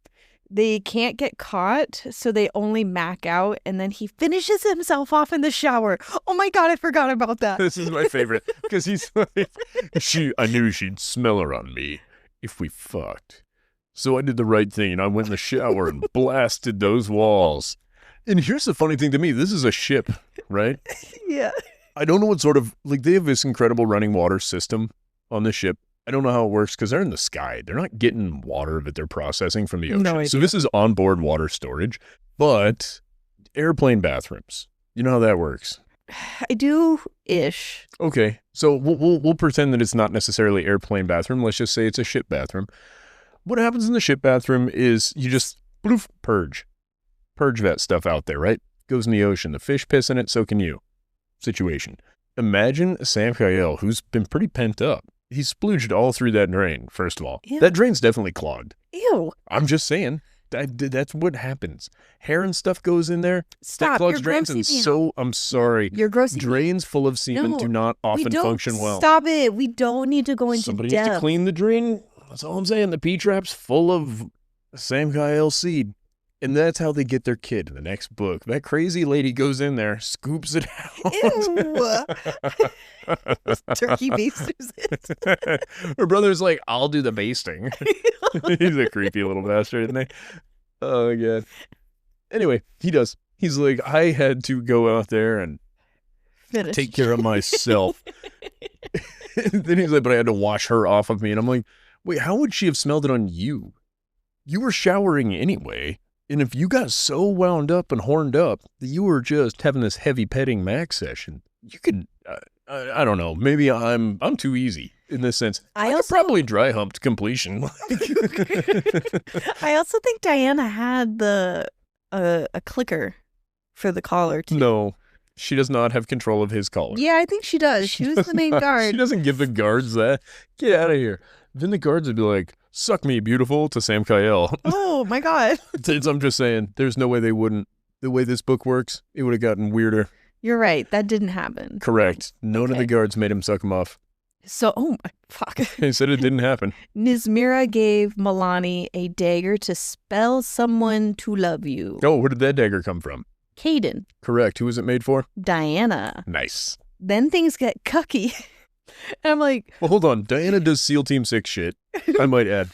They can't get caught, so they only mac out, and then he finishes himself off in the shower. Oh my God, I forgot about that. This is my favorite, because he's like, I knew she'd smell her on me if we fucked. So I did the right thing, and I went in the shower and blasted those walls. And here's the funny thing to me. This is a ship, right? Yeah. I don't know what sort of, like, they have this incredible running water system on the ship. I don't know how it works because they're in the sky. They're not getting water that they're processing from the ocean. No idea. So this is onboard water storage, but airplane bathrooms. You know how that works? I do-ish. Okay, so we'll pretend that it's not necessarily airplane bathroom. Let's just say it's a ship bathroom. What happens in the ship bathroom is you just purge that stuff out there, right? Goes in the ocean. The fish piss in it, so can you. Situation. Imagine Sam Kyle, who's been pretty pent up. He splooged all through that drain, first of all. Ew. That drain's definitely clogged. Ew. I'm just saying. That's what happens. Hair and stuff goes in there. Stop. That clogs You're drains, grossing and me so, I'm sorry. You're grossing. Drains full of semen No, do not we often don't function well. Stop it. We don't need to go into Somebody depth. needs to clean the drain. That's all I'm saying. The P-trap's full of Sam Kyle seed. And that's how they get their kid in the next book. That crazy lady goes in there, scoops it out. Ew. Turkey basters it. Her brother's like, I'll do the basting. He's a creepy little bastard, isn't he? Oh, my God. Anyway, he does. He's like, I had to go out there and Finish. take care of myself. Then he's like, but I had to wash her off of me. And I'm like, wait, how would she have smelled it on you? You were showering anyway. And if you got so wound up and horned up that you were just having this heavy petting max session, you could, I don't know, maybe I'm too easy in this sense. I could probably dry hump to completion. I also think Diana had a clicker for the collar too. No, she does not have control of his collar. Yeah, I think she does. She was the main guard. She doesn't give the guards that. Get out of here. Then the guards would be like, suck me, beautiful, to Sam Kyle. Oh, my God. I'm just saying, there's no way they wouldn't. The way this book works, it would have gotten weirder. You're right. That didn't happen. Correct. None of the guards made him suck him off. So, oh my, fuck. He said it didn't happen. Nizmira gave Milani a dagger to spell someone to love you. Oh, where did that dagger come from? Caden. Correct. Who was it made for? Diana. Nice. Then things get cucky. And I'm like... Well, hold on. Diana does SEAL Team 6 shit, I might add.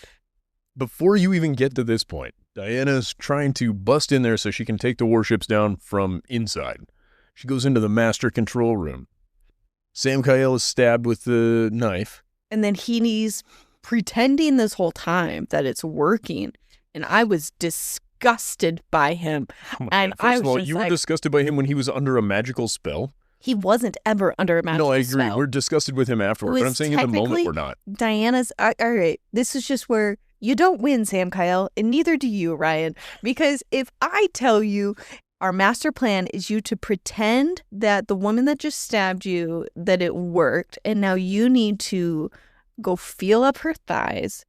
Before you even get to this point, Diana's trying to bust in there so she can take the warships down from inside. She goes into the master control room. Sam Kyle is stabbed with the knife. And then he's pretending this whole time that it's working. And I was disgusted by him. Oh and God. First I of all, was you like, were disgusted by him when he was under a magical spell? He wasn't ever under a magical spell. No, I agree. We're disgusted with him afterward, but I'm saying in the moment we're not. Diana's... all right, this is just where you don't win, Sam Kyle, and neither do you, Ryan. Because if I tell you our master plan is you to pretend that the woman that just stabbed you, that it worked, and now you need to go feel up her thighs,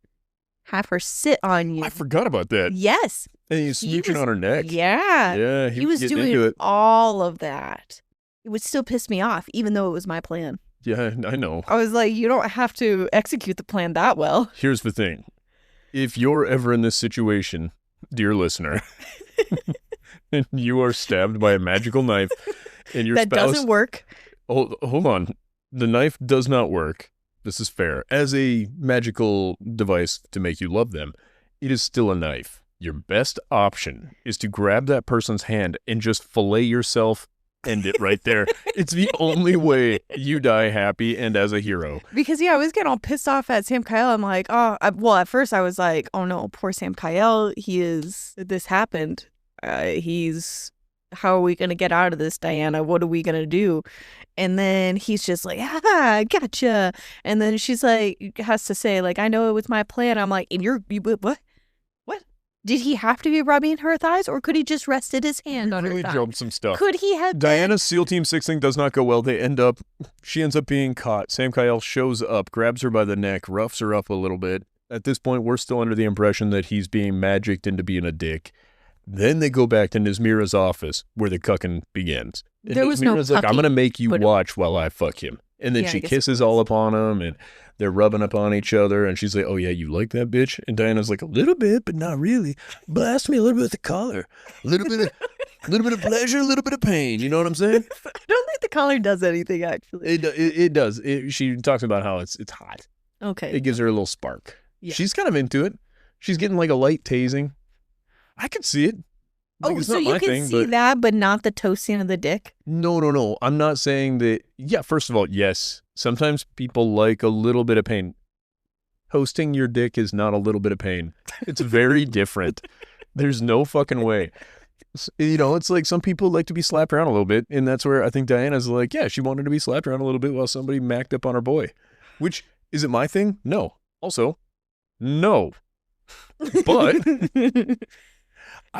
have her sit on you. I forgot about that. Yes. And he's smooching on her neck. Yeah. Yeah, he was getting into doing it. all of that. It would still piss me off, even though it was my plan. Yeah, I know. I was like, you don't have to execute the plan that well. Here's the thing. If you're ever in this situation, dear listener, and you are stabbed by a magical knife and your that spouse... doesn't work. Hold on. The knife does not work. This is fair. As a magical device to make you love them, it is still a knife. Your best option is to grab that person's hand and just fillet yourself. End it right there. It's the only way you die happy and as a hero. Because, yeah, I was getting all pissed off at Sam Kyle. I'm like, well, at first I was like, oh no, poor Sam Kyle. This happened. He's how are we going to get out of this, Diana? What are we going to do? And then he's just like, gotcha. And then she's like, has to say, like, I know it was my plan. I'm like, and what? What? Did he have to be rubbing her thighs, or could he just rested his hand on her Really thigh? jumped some stuff. Could he have Diana's SEAL Team 6 thing does not go well. She ends up being caught. Sam Kyle shows up, grabs her by the neck, roughs her up a little bit. At this point, we're still under the impression that he's being magicked into being a dick. Then they go back to Nismira's office where the cucking begins. And There was no Nismira's like, I'm cucking, going to make you but- watch while I fuck him. And then Yeah, I she guess it kisses all upon him, and they're rubbing up on each other. And she's like, oh, yeah, you like that bitch? And Diana's like, a little bit, but not really. Blast me a little bit with the collar. A little bit of pleasure, a little bit of pain. You know what I'm saying? I don't think the collar does anything, actually. It does. She talks about how it's hot. Okay. It gives her a little spark. Yeah. She's kind of into it. She's getting like a light tasing. I can see it. Like, it's so not you my can thing, see but that, but not the toasting of the dick? no. I'm not saying that. Yeah, first of all, yes. Sometimes people like a little bit of pain. Toasting your dick is not a little bit of pain. It's very different. There's no fucking way. You know, it's like some people like to be slapped around a little bit, and that's where I think Diana's like, yeah, she wanted to be slapped around a little bit while somebody macked up on her boy. Which, is it my thing? No. Also, no. But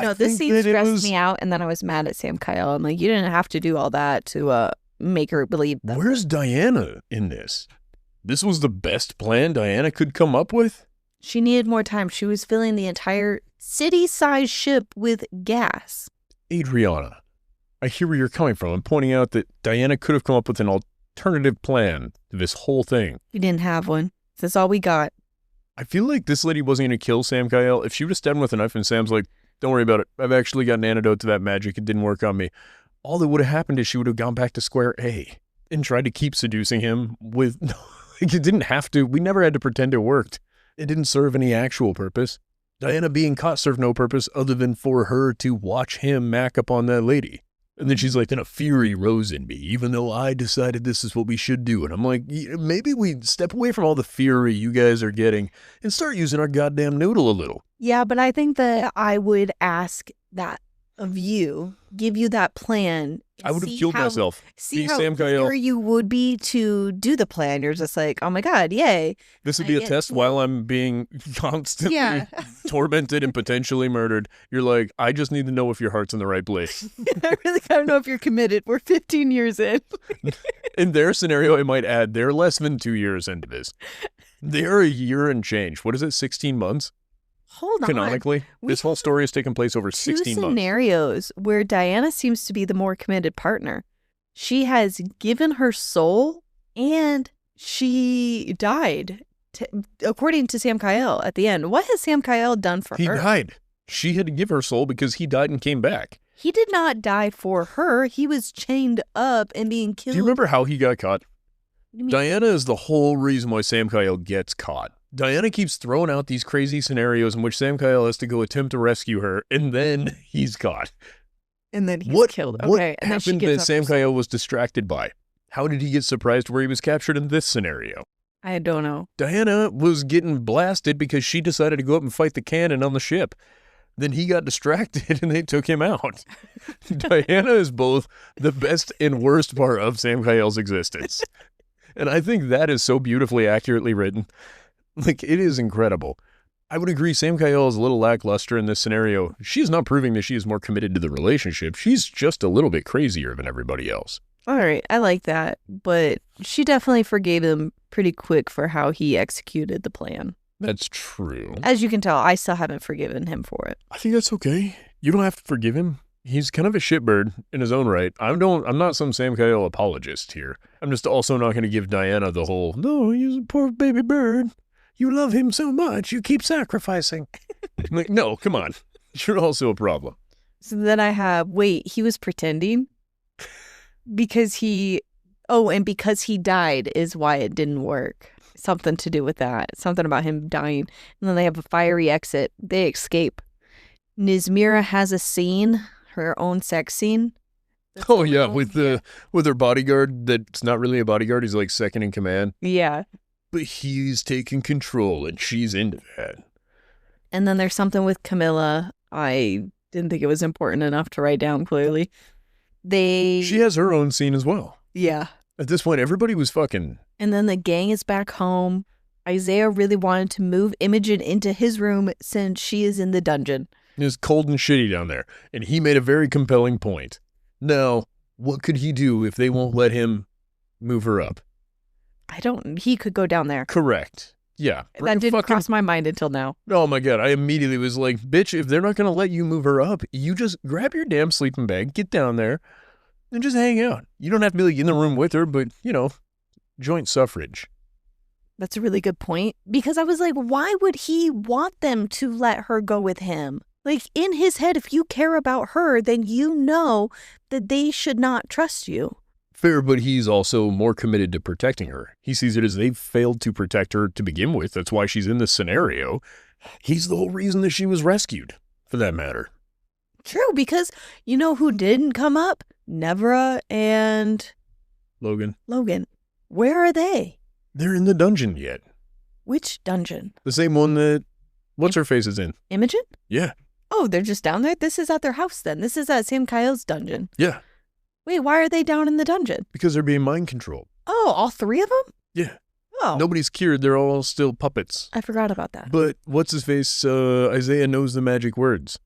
No, this scene stressed me out, and then I was mad at Sam Kyle. I'm like, you didn't have to do all that to make her believe that. Where's Diana in this? This was the best plan Diana could come up with? She needed more time. She was filling the entire city-sized ship with gas. Adriana, I hear where you're coming from. I'm pointing out that Diana could have come up with an alternative plan to this whole thing. We didn't have one. That's all we got. I feel like this lady wasn't going to kill Sam Kyle. If she would have stabbed him with a knife and Sam's like, don't worry about it. I've actually got an antidote to that magic. It didn't work on me. All that would have happened is she would have gone back to square A and tried to keep seducing him with... Like, it didn't have to. We never had to pretend it worked. It didn't serve any actual purpose. Diana being caught served no purpose other than for her to watch him mack up on that lady. And then she's like, then a fury rose in me, even though I decided this is what we should do. And I'm like, maybe we step away from all the fury you guys are getting and start using our goddamn noodle a little. Yeah, but I think that I would ask that of you, give you that plan. I would have killed myself. See Be how Sam Kyle. eager you would be to do the plan. You're just like, oh my God, yay. This would be I a get- test while I'm being constantly Yeah. tormented and potentially murdered. You're like, I just need to know if your heart's in the right place. I really gotta know if you're committed. We're 15 years in. In their scenario, I might add, they're less than 2 years into this. They're a year and change. What is it, 16 months? Hold on. Canonically, We this whole story has taken place over 16 Two months. scenarios where Diana seems to be the more committed partner. She has given her soul and she died, according to Sam Kyle at the end. What has Sam Kyle done for He her? died. She had to give her soul because he died and came back. He did not die for her. He was chained up and being killed. Do you remember how he got caught? You mean- Diana is the whole reason why Sam Kyle gets caught. Diana keeps throwing out these crazy scenarios in which Sam Kyle has to go attempt to rescue her, and then he's caught. And then he's What killed. What Okay. And then she happened gives that up Sam her soul. Kyle was distracted by? How did he get surprised where he was captured in this scenario? I don't know. Diana was getting blasted because she decided to go up and fight the cannon on the ship. Then he got distracted and they took him out. Diana is both the best and worst part of Sam Kyle's existence. And I think that is so beautifully accurately written. Like, it is incredible. I would agree Sam Kyle is a little lackluster in this scenario. She is not proving that she is more committed to the relationship. She's just a little bit crazier than everybody else. All right. I like that. But she definitely forgave him pretty quick for how he executed the plan. That's true. As you can tell, I still haven't forgiven him for it. I think that's okay. You don't have to forgive him. He's kind of a shitbird in his own right. I'm not some Sam Kyle apologist here. I'm just also not going to give Diana the whole, no, he's a poor baby bird. You love him so much, you keep sacrificing. I'm like, no, come on. You're also a problem. So then I have, wait, he was pretending? Because because he died is why it didn't work. Something to do with that. Something about him dying. And then they have a fiery exit. They escape. Nismira has a scene, her own sex scene. That's Oh going yeah, on. with her bodyguard that's not really a bodyguard, he's like second in command. Yeah. But he's taking control and she's into that. And then there's something with Camilla. I didn't think it was important enough to write down clearly. She has her own scene as well. Yeah. At this point, everybody was fucking... And then the gang is back home. Isaiah really wanted to move Imogen into his room since she is in the dungeon. It's cold and shitty down there. And he made a very compelling point. Now, what could he do if they won't let him move her up? He could go down there. Correct. Yeah. That didn't cross my mind until now. Oh my God. I immediately was like, bitch, if they're not going to let you move her up, you just grab your damn sleeping bag, get down there, and just hang out. You don't have to be like in the room with her, but, joint suffrage. That's a really good point. Because I was like, why would he want them to let her go with him? Like, in his head, if you care about her, then you know that they should not trust you. Fair, but he's also more committed to protecting her. He sees it as they've failed to protect her to begin with. That's why she's in this scenario. He's the whole reason that she was rescued, for that matter. True, because you know who didn't come up? Nevra and... Logan. Where are they? They're in the dungeon yet. Which dungeon? The same one that... What's-her-face is in. Imogen? Yeah. Oh, they're just down there? This is at their house then. This is at Sam Kyle's dungeon. Yeah. Wait, why are they down in the dungeon? Because they're being mind controlled. Oh, all three of them? Yeah. Oh. Nobody's cured. They're all still puppets. I forgot about that. But what's-his-face, Isaiah knows the magic words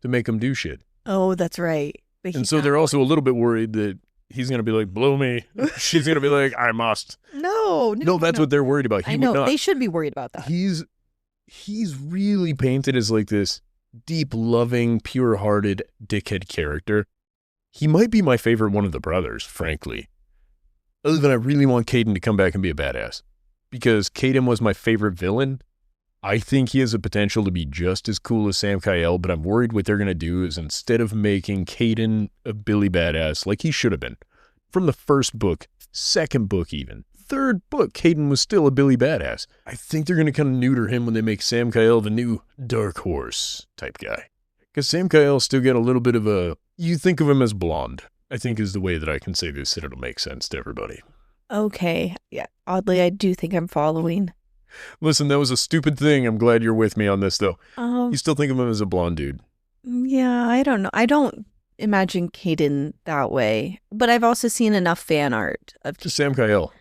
to make them do shit. Oh, that's right. And so they're also a little bit worried that he's going to be like, blow me. She's going to be like, I must. No, that's what they're worried about. I know. They should be worried about that. He's really painted as like this deep, loving, pure-hearted dickhead character. He might be my favorite one of the brothers, frankly. Other than I really want Caden to come back and be a badass. Because Caden was my favorite villain. I think he has a potential to be just as cool as Sam Kyle, but I'm worried what they're going to do is instead of making Caden a Billy badass like he should have been, from the first book, second book even, third book, Caden was still a Billy badass. I think they're going to kind of neuter him when they make Sam Kyle the new Dark Horse type guy. Because Sam Kyle still got a little bit of a... You think of him as blonde, I think is the way that I can say this, and it'll make sense to everybody. Okay. Yeah. Oddly, I do think I'm following. Listen, that was a stupid thing. I'm glad you're with me on this, though. You still think of him as a blonde dude. Yeah, I don't know. I don't imagine Caden that way. But I've also seen enough fan art of... Just Sam Kyle.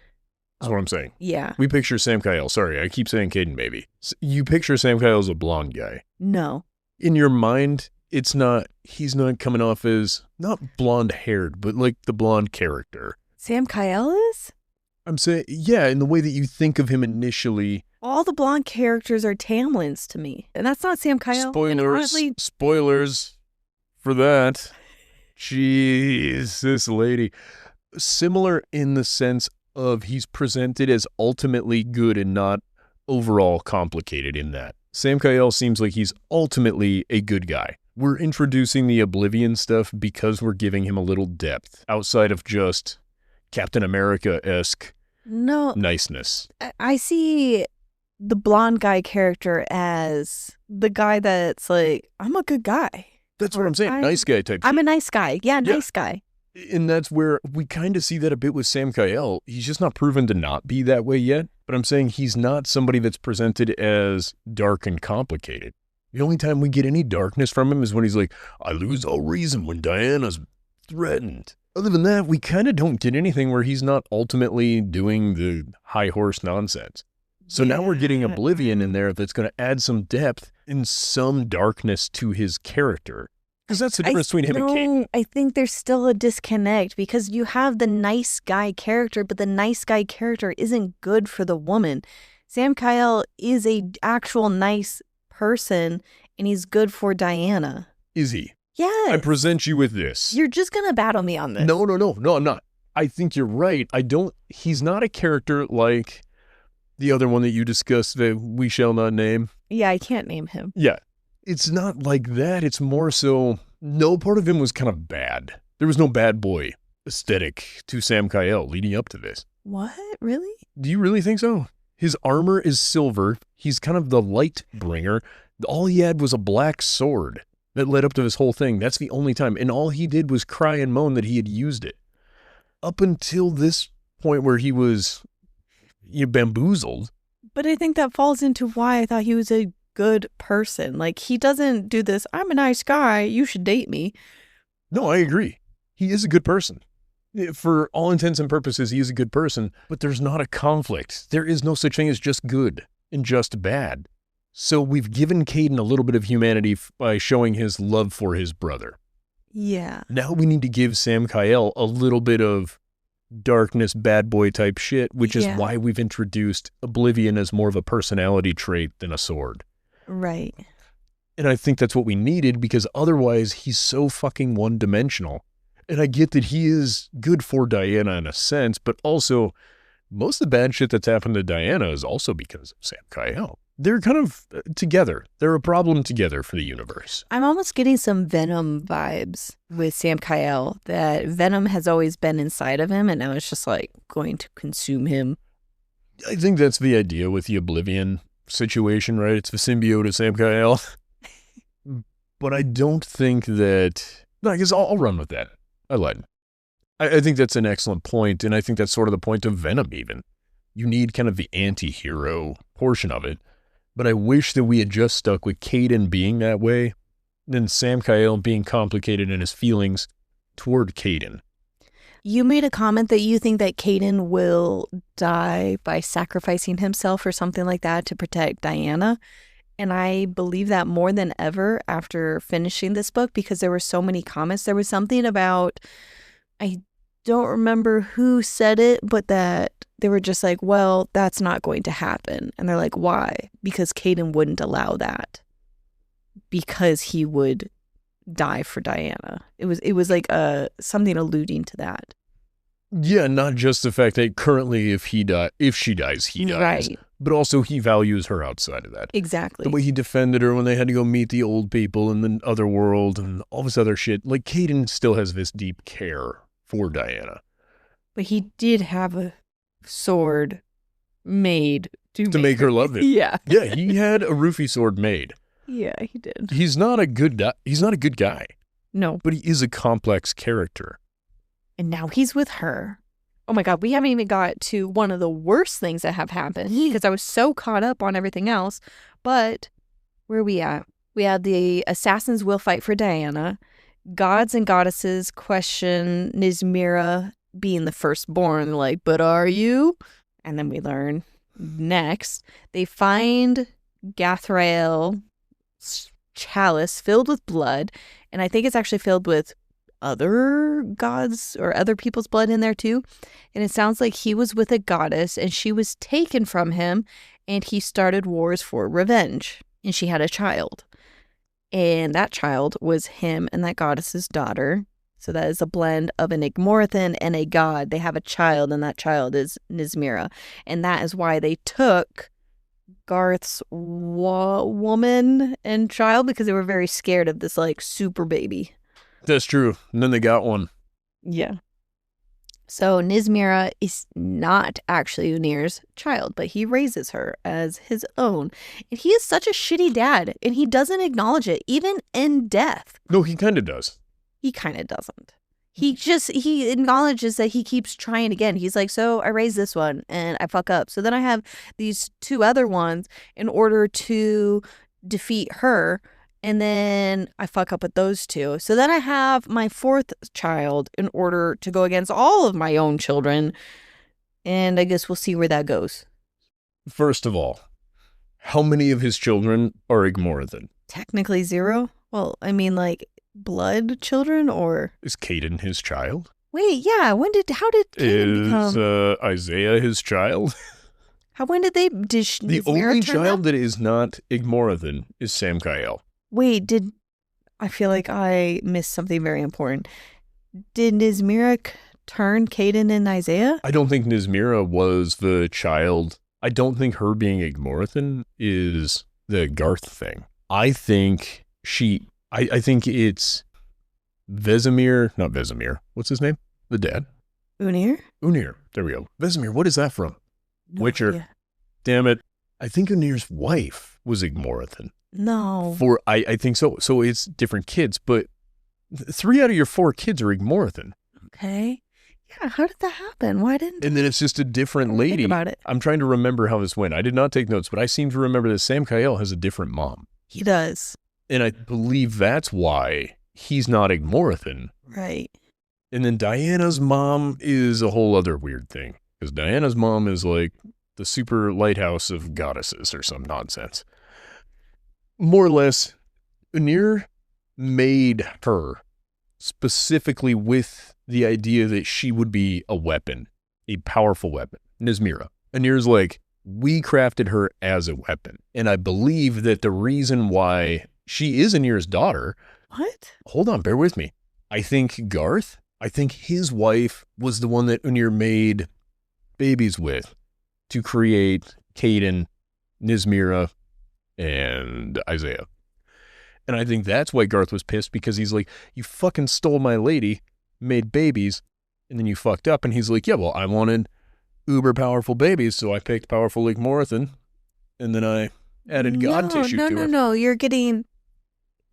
That's what I'm saying. Yeah. We picture Sam Kyle. Sorry, I keep saying Caden, maybe. You picture Sam Kyle as a blonde guy. No. In your mind, he's not coming off as, not blonde-haired, but like the blonde character. Sam Kyle is? I'm saying, yeah, in the way that you think of him initially. All the blonde characters are Tamlins to me. And that's not Sam Kyle. Spoilers for that. Jeez, this lady. Similar in the sense of he's presented as ultimately good and not overall complicated in that. Sam Kyle seems like he's ultimately a good guy. We're introducing the Oblivion stuff because we're giving him a little depth outside of just Captain America-esque niceness. I see the blonde guy character as the guy that's like, I'm a good guy. That's what I'm saying. Nice guy type. I'm a nice guy. Yeah, nice guy. And that's where we kind of see that a bit with Sam Kyle. He's just not proven to not be that way yet. But I'm saying he's not somebody that's presented as dark and complicated. The only time we get any darkness from him is when he's like, I lose all reason when Diana's threatened. Other than that, we kind of don't get anything where he's not ultimately doing the high horse nonsense. So now we're getting Oblivion in there that's going to add some depth and some darkness to his character. Because that's the difference between him and Kate. I think there's still a disconnect because you have the nice guy character, but the nice guy character isn't good for the woman. Sam Kyle is a actual nice person, and he's good for Diana. Is he? Yes. I present you with this. You're just going to battle me on this. No, I'm not. I think you're right. He's not a character like the other one that you discussed that we shall not name. Yeah, I can't name him. Yeah. It's not like that. It's more so, no part of him was kind of bad. There was no bad boy aesthetic to Sam Kyle leading up to this. What? Really? Do you really think so? His armor is silver. He's kind of the light bringer. All he had was a black sword that led up to this whole thing. That's the only time. And all he did was cry and moan that he had used it. Up until this point where he was bamboozled. But I think that falls into why I thought he was a good person. Like, he doesn't do this, I'm a nice guy, you should date me. No, I agree. He is a good person. For all intents and purposes, he is a good person, but there's not a conflict. There is no such thing as just good and just bad. So we've given Caden a little bit of humanity by showing his love for his brother. Yeah. Now we need to give Sam Kyle a little bit of darkness, bad boy type shit, which is why we've introduced Oblivion as more of a personality trait than a sword. Right. And I think that's what we needed, because otherwise he's so fucking one-dimensional. And I get that he is good for Diana in a sense, but also most of the bad shit that's happened to Diana is also because of Sam Kyle. They're kind of together. They're a problem together for the universe. I'm almost getting some Venom vibes with Sam Kyle, that Venom has always been inside of him and now it's just like going to consume him. I think that's the idea with the Oblivion situation, right? It's the symbiote of Sam Kyle. But I don't think that... No, I guess I'll run with that. I lied. I think that's an excellent point, and I think that's sort of the point of Venom even. You need kind of the anti-hero portion of it, but I wish that we had just stuck with Caden being that way, then Sam Kyle being complicated in his feelings toward Caden. You made a comment that you think that Caden will die by sacrificing himself or something like that to protect Diana. And I believe that more than ever after finishing this book, because there were so many comments. There was something about, I don't remember who said it, but that they were just like, well, that's not going to happen. And they're like, why? Because Caden wouldn't allow that. Because he would die for Diana. It was like something alluding to that. Yeah, not just the fact that currently if she dies, he dies. Right. But also he values her outside of that. Exactly. The way he defended her when they had to go meet the old people in the other world and all this other shit. Like, Caden still has this deep care for Diana. But he did have a sword made to make her love it. Yeah. Yeah, he had a roofie sword made. Yeah, he did. He's not a good guy. No. But he is a complex character. And now he's with her. Oh my God, we haven't even got to one of the worst things that have happened because I was so caught up on everything else. But where are we at? We had the assassins will fight for Diana. Gods and goddesses question Nismira being the firstborn, like, but are you? And then we learn next, they find Gathrael's chalice filled with blood. And I think it's actually filled with other gods or other people's blood in there too. And it sounds like he was with a goddess and she was taken from him and he started wars for revenge. And she had a child. And that child was him and that goddess's daughter. So that is a blend of an Igmorathan and a god. They have a child and that child is Nismira. And that is why they took Garth's woman and child, because they were very scared of this like super baby. That's true. And then they got one. Yeah. So Nismira is not actually Unir's child, but he raises her as his own. And he is such a shitty dad, and he doesn't acknowledge it, even in death. No, he kind of does. He kind of doesn't. He acknowledges that he keeps trying again. He's like, so I raised this one, and I fuck up. So then I have these two other ones in order to defeat her. And then I fuck up with those two. So then I have my fourth child in order to go against all of my own children. And I guess we'll see where that goes. First of all, how many of his children are Igmorathan? Technically 0. Well, I mean, like, blood children or... Is Caden his child? Wait, yeah. How did Caden become... Is Isaiah his child? When did they... The only child that is not Igmorathan is Sam Kyle. Wait, I feel like I missed something very important. Did Nismira turn Caden and Isaiah? I don't think Nismira was the child. I don't think her being Igmorathan is the Garth thing. I think I think it's Vesemir, not Vesemir. What's his name? The dad? Unir? There we go. Vesemir, what is that from? No Witcher. idea. Damn it. I think Unir's wife was Igmorathan. No. I think so. So it's different kids, but 3 out of your 4 kids are Igmorathan. Okay. Yeah, how did that happen? Why didn't And then it's just a different I lady. think about it? I'm trying to remember how this went. I did not take notes, but I seem to remember that Sam Kyle has a different mom. He does. And I believe that's why he's not Igmorathan. Right. And then Diana's mom is a whole other weird thing. Because Diana's mom is like the super lighthouse of goddesses or some nonsense. More or less, Unir made her specifically with the idea that she would be a weapon, a powerful weapon. Nismira. Unir's like, we crafted her as a weapon. And I believe that the reason why she is Unir's daughter. What? Hold on, bear with me. I think his wife was the one that Unir made babies with to create Caden, Nismira, and Isaiah. And I think that's why Garth was pissed, because he's like, you fucking stole my lady, made babies, and then you fucked up. And he's like, yeah, well, I wanted uber powerful babies, so I picked powerful Igmorathan, and then I added god tissue to her. No. You're getting...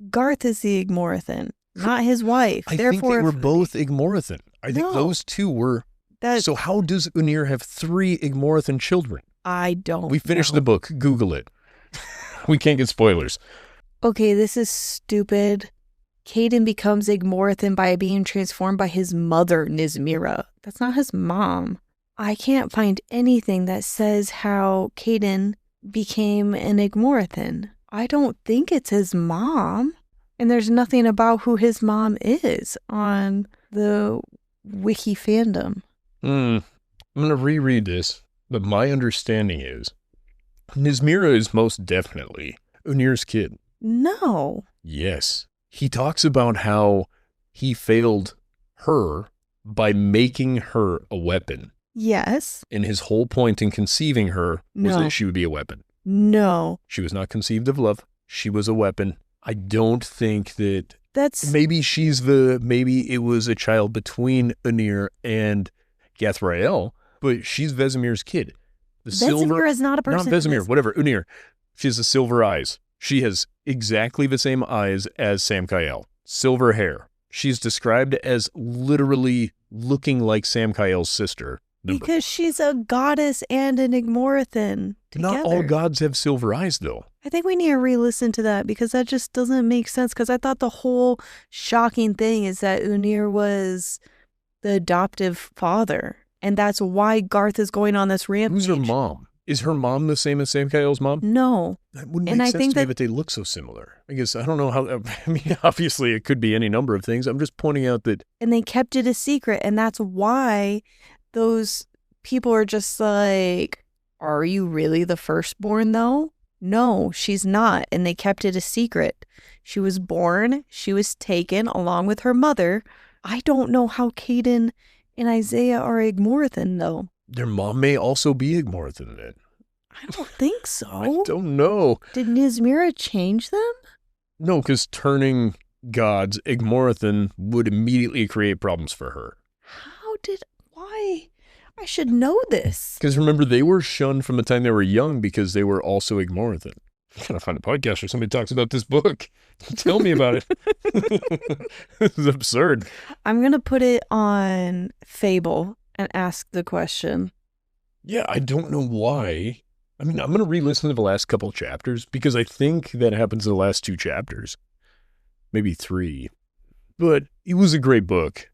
Garth is the Igmorathan, not his wife. I think they were both Igmorathan. I think those two were... So how does Unir have 3 Igmorathan children? I don't We finished the book. Google it. We can't get spoilers. Okay, this is stupid. Caden becomes Igmorathan by being transformed by his mother, Nismira. That's not his mom. I can't find anything that says how Caden became an Igmorathan. I don't think it's his mom. And there's nothing about who his mom is on the wiki fandom. I'm going to reread this, but my understanding is Nismira is most definitely Unir's kid. No. Yes. He talks about how he failed her by making her a weapon. Yes. And his whole point in conceiving her was that she would be a weapon. No. She was not conceived of love. She was a weapon. I don't think that... Maybe maybe it was a child between Unir and Gathrael, but she's Vesemir's kid. Vesemir is not a person. Not Vesemir, whatever. Unir. She has the silver eyes. She has exactly the same eyes as Sam Kyle. Silver hair. She's described as literally looking like Sam Kyle's sister. Because she's a goddess and an Igmorathan together. Not all gods have silver eyes, though. I think we need to re-listen to that, because that just doesn't make sense. Because I thought the whole shocking thing is that Unir was the adoptive father. And that's why Garth is going on this rampage. Who's her mom? Is her mom the same as Sam Kyle's mom? No. That wouldn't make sense to me, but they look so similar. I guess, I don't know how, I mean, obviously it could be any number of things. I'm just pointing out that... And they kept it a secret, and that's why those people are just like, are you really the firstborn, though? No, she's not, and they kept it a secret. She was born, she was taken along with her mother. I don't know how Caden and Isaiah are Igmorathan, though. Their mom may also be Igmorathan then. I don't think so. I don't know. Did Nismira change them? No, because turning gods Igmorathan would immediately create problems for her. Why? I should know this. Because remember, they were shunned from the time they were young because they were also Igmorathan. I'm trying to find a podcast where somebody talks about this book. Tell me about it. This is absurd. I'm going to put it on Fable and ask the question. Yeah, I don't know why. I mean, I'm going to re-listen to the last couple chapters because I think that happens in the last 2 chapters. Maybe 3. But it was a great book.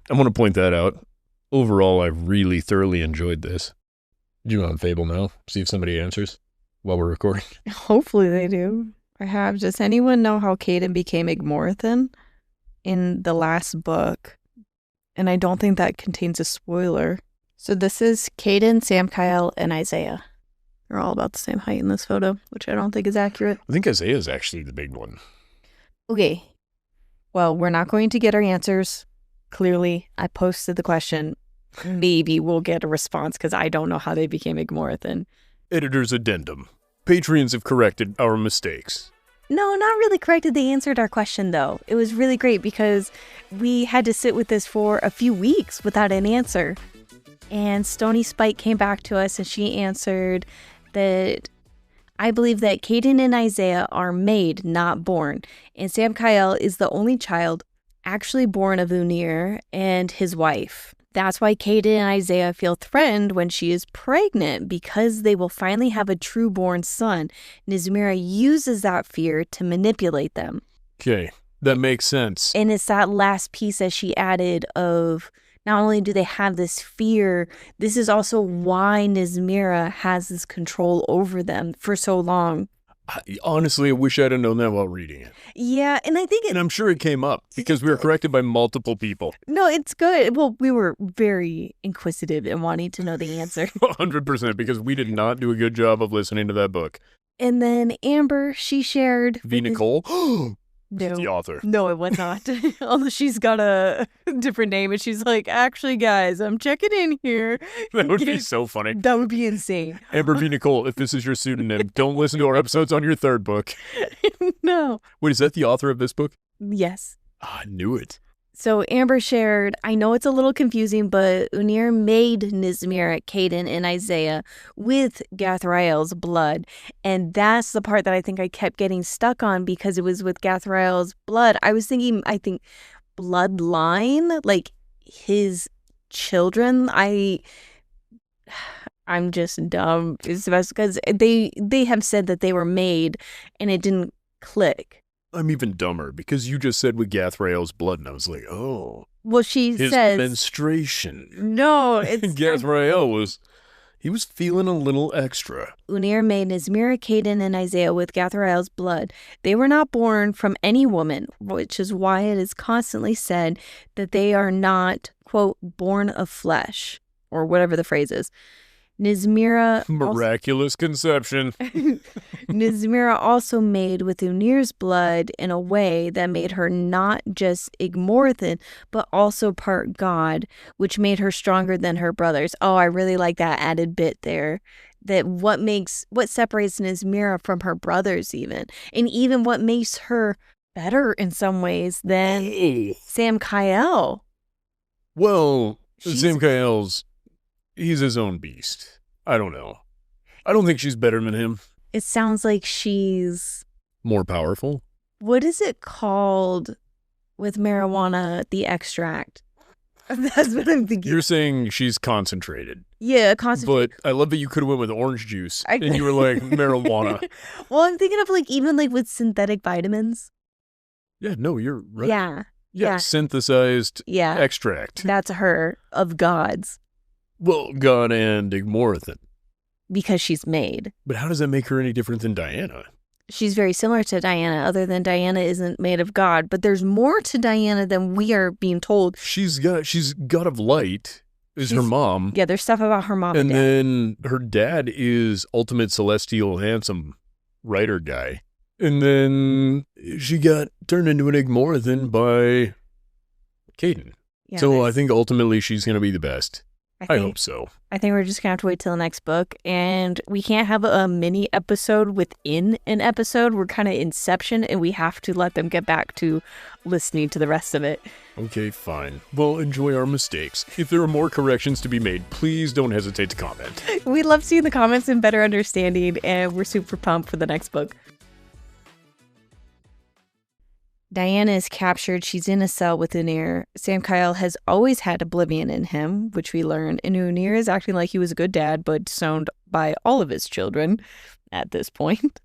I want to point that out. Overall, I really thoroughly enjoyed this. Do you want Fable now? See if somebody answers while we're recording. Hopefully they do. Does anyone know how Caden became Igmorathan in the last book? And I don't think that contains a spoiler. So this is Caden, Sam Kyle, and Isaiah. They're all about the same height in this photo, which I don't think is accurate. I think Isaiah is actually the big one. Okay. Well, we're not going to get our answers. Clearly, I posted the question. Maybe we'll get a response because I don't know how they became Igmorathan. Editor's addendum. Patreons have corrected our mistakes. No, not really corrected. They answered our question, though. It was really great because we had to sit with this for a few weeks without an answer. And Stony Spike came back to us and she answered that I believe that Caden and Isaiah are made, not born. And Sam Kyle is the only child actually born of Unir and his wife. That's why Kaden and Isaiah feel threatened when she is pregnant, because they will finally have a true-born son. Nizmira uses that fear to manipulate them. Okay, that makes sense. And it's that last piece that she added of not only do they have this fear, this is also why Nizmira has this control over them for so long. Honestly, I wish I'd have known that while reading it. Yeah, and I think and I'm sure it came up because we were corrected by multiple people. No, it's good. Well, we were very inquisitive and wanting to know the answer. 100%, because we did not do a good job of listening to that book. And then Amber, she shared... Nicole? No. The author. No, it was not. Although she's got a different name, and she's like, actually, guys, I'm checking in here. That would be so funny. That would be insane. Amber V. Nicole, if this is your pseudonym, don't listen to our episodes on your third book. No. Wait, is that the author of this book? Yes. I knew it. So Amber shared, I know it's a little confusing, but Unir made Nizmira, Kaden, and Isaiah with Gathrael's blood. And that's the part that I think I kept getting stuck on, because it was with Gathrael's blood. I was thinking, bloodline, like his children. I'm just dumb. It's because they have said that they were made and it didn't click. I'm even dumber, because you just said with Gathrael's blood, and I was like, oh. Well, she his says... menstruation. No, it's... Gathrael was feeling a little extra. Unir made Nizmira, Kaden, and Isaiah with Gathrael's blood. They were not born from any woman, which is why it is constantly said that they are not, quote, born of flesh, or whatever the phrase is. Nizmira... Miraculous conception. Nizmira also made with Unir's blood in a way that made her not just Igmorthan, but also part God, which made her stronger than her brothers. Oh, I really like that added bit there. That what separates Nizmira from her brothers even. And even what makes her better in some ways than Sam Kyle. Well, Sam Kyle's... he's his own beast. I don't know. I don't think she's better than him. It sounds like she's... more powerful? What is it called with marijuana, the extract? That's what I'm thinking. You're saying she's concentrated. Yeah, concentrated. But I love that you could have went with orange juice and you were like, marijuana. Well, I'm thinking of even with synthetic vitamins. Yeah, no, you're right. Yeah. Synthesized extract. That's her, of gods. Well, God and Igmorthan. Because she's made. But how does that make her any different than Diana? She's very similar to Diana, other than Diana isn't made of God. But there's more to Diana than we are being told. She's God of Light, is her mom. Yeah, there's stuff about her mom and dad. Then her dad is ultimate celestial handsome writer guy. And then she got turned into an Igmorthan by Kaden. Yeah, so I think ultimately she's going to be the best. I hope so. I think we're just going to have to wait till the next book. And we can't have a mini episode within an episode. We're kind of Inception, and we have to let them get back to listening to the rest of it. Okay, fine. Well, enjoy our mistakes. If there are more corrections to be made, please don't hesitate to comment. We love seeing the comments and better understanding, and we're super pumped for the next book. Diana is captured. She's in a cell with Unir. Sam Kyle has always had oblivion in him, which we learn. And Unir is acting like he was a good dad, but disowned by all of his children at this point.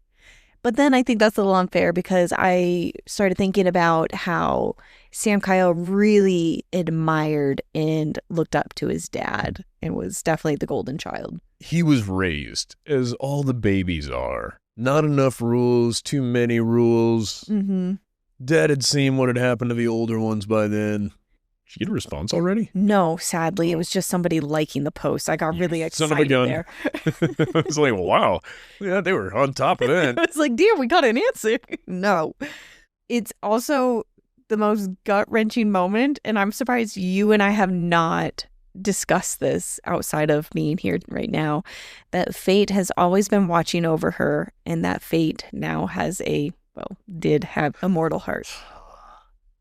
But then I think that's a little unfair, because I started thinking about how Sam Kyle really admired and looked up to his dad and was definitely the golden child. He was raised, as all the babies are. Not enough rules, too many rules. Mm-hmm. Dad had seen what had happened to the older ones by then. Did you get a response already? No, sadly. It was just somebody liking the post. I got really excited Son of a gun. there. I was like, wow. Yeah, they were on top of that. I was like, dear, we got an answer. No. It's also the most gut-wrenching moment, and I'm surprised you and I have not discussed this outside of being here right now, that fate has always been watching over her, and that fate now has did have a mortal heart.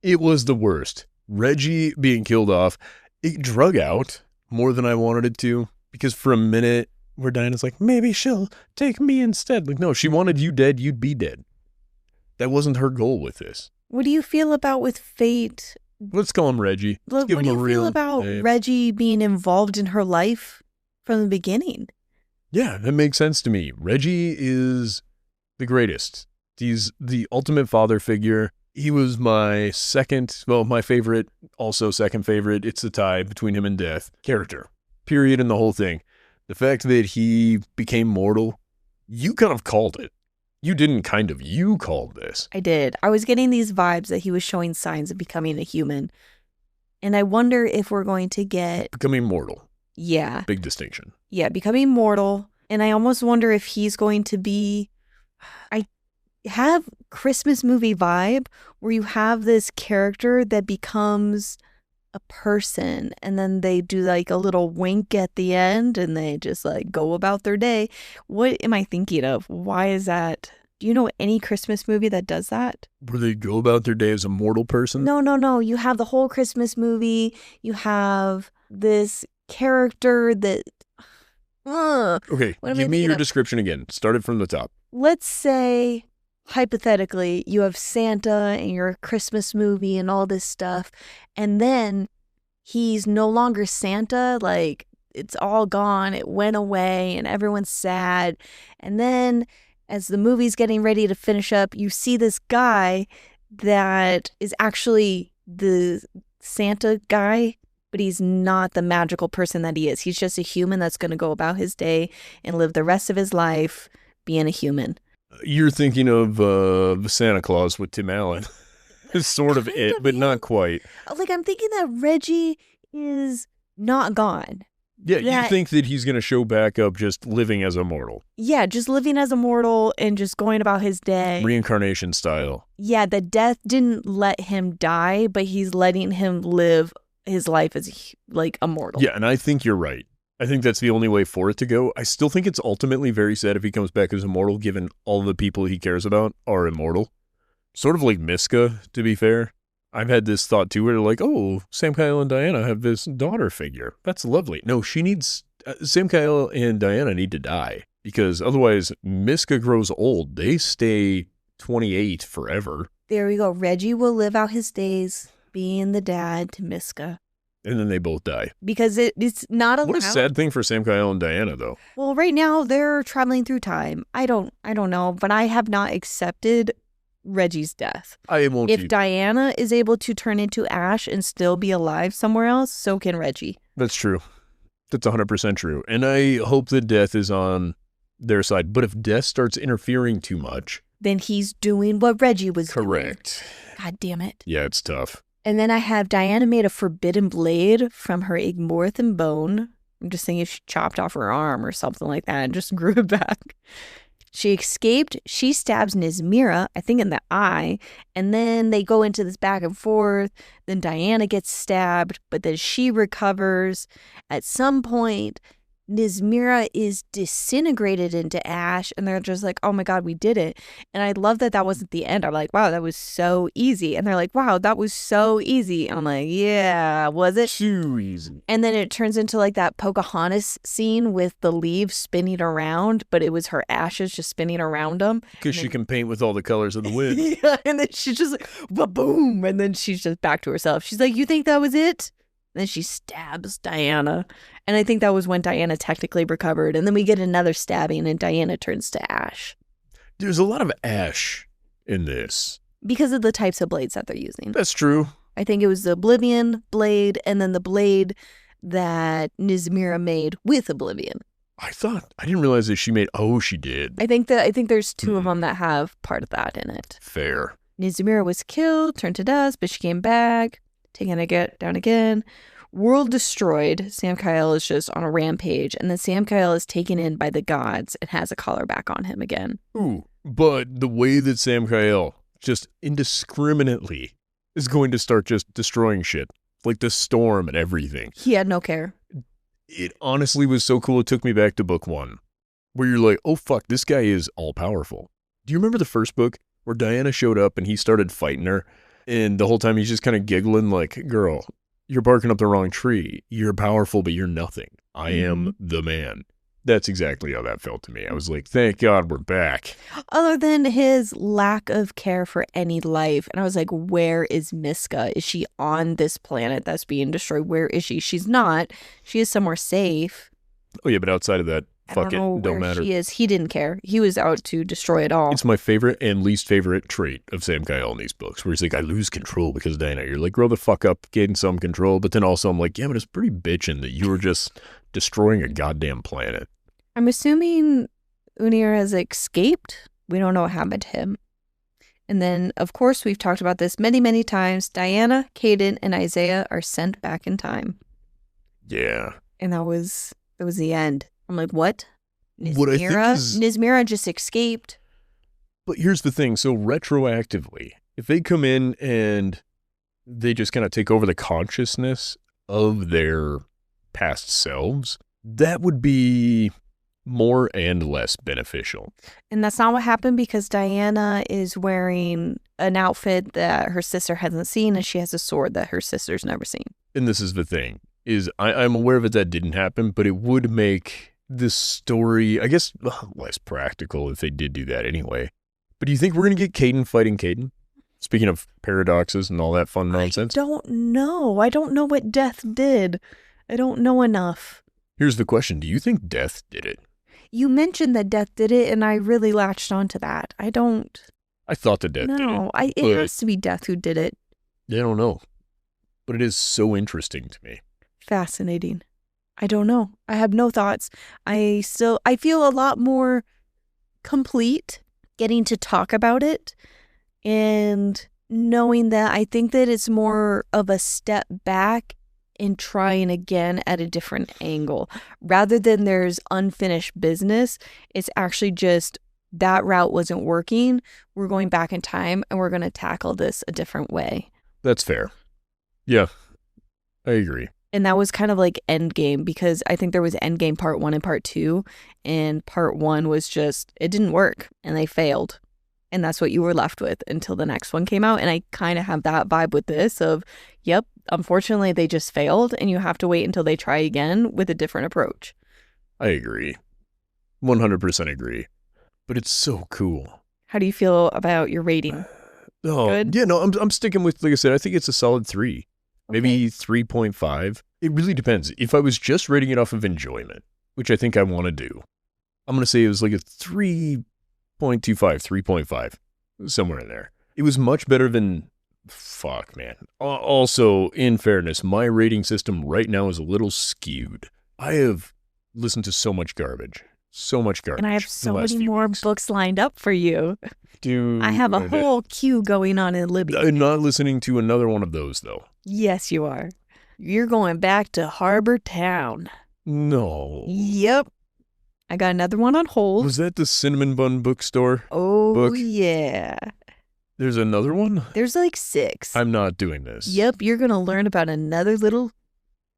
It was the worst. Reggie being killed off, it drug out more than I wanted it to, because for a minute where Diana's like, maybe she'll take me instead. Like, no, she wanted you dead, you'd be dead. That wasn't her goal with this. What do you feel about with fate Let's call him Reggie. Let's Look, give what him do a you real feel about name. Reggie being involved in her life from the beginning? Yeah, that makes sense to me. Reggie is the greatest. He's the ultimate father figure. He was my my favorite, also second favorite. It's a tie between him and Death. Character, period, in the whole thing. The fact that he became mortal, you kind of called it. You didn't kind of, you called this. I did. I was getting these vibes that he was showing signs of becoming a human. And I wonder if we're going to get... Becoming mortal. Yeah. Big distinction. Yeah, becoming mortal. And I almost wonder if he's going to be... I have Christmas movie vibe where you have this character that becomes a person and then they do like a little wink at the end and they just like go about their day. What am I thinking of? Why is that? Do you know any Christmas movie that does that? Where they go about their day as a mortal person? No. You have the whole Christmas movie. You have this character that... Okay, give me your description again. Start it from the top. Let's say, hypothetically, you have Santa and your Christmas movie and all this stuff, and then he's no longer Santa, like, it's all gone, it went away, and everyone's sad. And then, as the movie's getting ready to finish up, you see this guy that is actually the Santa guy, but he's not the magical person that he is. He's just a human that's going to go about his day and live the rest of his life being a human. You're thinking of Santa Claus with Tim Allen. It's sort of it, but not quite. Like, I'm thinking that Reggie is not gone. Yeah, you think that he's going to show back up just living as a mortal. Yeah, just living as a mortal and just going about his day. Reincarnation style. Yeah, the death didn't let him die, but he's letting him live his life as like a mortal. Yeah, and I think you're right. I think that's the only way for it to go. I still think it's ultimately very sad if he comes back as immortal, given all the people he cares about are immortal. Sort of like Miska, to be fair. I've had this thought too, where they're like, oh, Sam Kyle and Diana have this daughter figure. That's lovely. No, she needs... Sam Kyle and Diana need to die, because otherwise Miska grows old. They stay 28 forever. There we go. Reggie will live out his days being the dad to Miska. And then they both die. Because it's not allowed. What a sad thing for Sam Kyle and Diana, though. Well, right now they're traveling through time. I don't know, but I have not accepted Reggie's death. I won't. If Diana is able to turn into ash and still be alive somewhere else, so can Reggie. That's true. That's 100% true. And I hope that death is on their side. But if death starts interfering too much, then he's doing what Reggie was doing. Correct. God damn it. Yeah, it's tough. And then I have Diana made a forbidden blade from her Igmorthan bone. I'm just thinking if she chopped off her arm or something like that and just grew it back. She escaped. She stabs Nismira, I think in the eye. And then they go into this back and forth. Then Diana gets stabbed, but then she recovers. At some point, Nismira is disintegrated into ash, and they're just like, oh my God, we did it. And I love that that wasn't the end. I'm like, wow, that was so easy. And they're like, wow, that was so easy. And I'm like, yeah, was it? Too easy. And then it turns into like that Pocahontas scene with the leaves spinning around, but it was her ashes just spinning around them. Because she can paint with all the colors of the wind. Yeah, and then she's just like, ba-boom. And then she's just back to herself. She's like, you think that was it? And then she stabs Diana. And I think that was when Diana technically recovered. And then we get another stabbing and Diana turns to ash. There's a lot of ash in this. Because of the types of blades that they're using. That's true. I think it was the Oblivion blade and then the blade that Nismira made with Oblivion. I didn't realize that she made, she did. I think there's two of them that have part of that in it. Fair. Nismira was killed, turned to dust, but she came back, taken down again. World destroyed. Sam Kyle is just on a rampage, and then Sam Kyle is taken in by the gods and has a collar back on him again. Ooh, but the way that Sam Kyle just indiscriminately is going to start just destroying shit, like the storm and everything. He had no care. It honestly was so cool. It took me back to book 1, where you're like, oh fuck, this guy is all powerful. Do you remember the first book where Diana showed up and he started fighting her? And the whole time he's just kind of giggling like, girl, you're barking up the wrong tree. You're powerful, but you're nothing. I am the man. That's exactly how that felt to me. I was like, thank God we're back. Other than his lack of care for any life. And I was like, where is Miska? Is she on this planet that's being destroyed? Where is she? She's not. She is somewhere safe. Oh, yeah, but outside of that, I fuck don't know it. Don't where matter. she is. He didn't care. He was out to destroy it all. It's my favorite and least favorite trait of Sam Kyle in these books, where he's like, I lose control because of Diana. You're like, grow the fuck up, gain some control. But then also I'm like, yeah, but it's pretty bitching that you were just destroying a goddamn planet. I'm assuming Unir has escaped. We don't know what happened to him. And then, of course, we've talked about this many, many times. Diana, Caden, and Isaiah are sent back in time. Yeah. And that was the end. I'm like, what? What I think is... Nismira just escaped. But here's the thing. So retroactively, if they come in and they just kind of take over the consciousness of their past selves, that would be more and less beneficial. And that's not what happened, because Diana is wearing an outfit that her sister hasn't seen, and she has a sword that her sister's never seen. And this is the thing, is I'm aware of it that didn't happen, but it would make this story, I guess, less practical if they did do that anyway. But do you think we're going to get Caden fighting Caden? Speaking of paradoxes and all that fun nonsense. I don't know. I don't know what Death did. I don't know enough. Here's the question. Do you think Death did it? You mentioned that Death did it, and I really latched onto that. I don't. I thought that Death did it. No, it has to be Death who did it. I don't know. But it is so interesting to me. Fascinating. I don't know. I have no thoughts. I feel a lot more complete getting to talk about it and knowing that I think that it's more of a step back and trying again at a different angle. Rather than there's unfinished business, it's actually just that route wasn't working. We're going back in time and we're going to tackle this a different way. That's fair. Yeah, I agree. And that was kind of like Endgame, because I think there was Endgame Part 1 and Part 2. And Part 1 was just, it didn't work and they failed. And that's what you were left with until the next one came out. And I kind of have that vibe with this of, yep, unfortunately they just failed and you have to wait until they try again with a different approach. I agree. 100% agree. But it's so cool. How do you feel about your rating? Oh, good? Yeah, no, I'm sticking with, like I said, I think it's a solid 3. Maybe 3.5. It really depends. If I was just rating it off of enjoyment, which I think I want to do, I'm going to say it was like a 3.25, 3.5, somewhere in there. It was much better than, fuck, man. Also, in fairness, my rating system right now is a little skewed. I have listened to so much garbage. So much garbage. And I have so many more books lined up for you. Dude. I have a whole queue going on in Libby. I'm not listening to another one of those, though. Yes, you are. You're going back to Harbor Town. No. Yep. I got another one on hold. Was that the Cinnamon Bun bookstore? Oh, book? Yeah. There's another one? There's like 6. I'm not doing this. Yep, you're going to learn about another little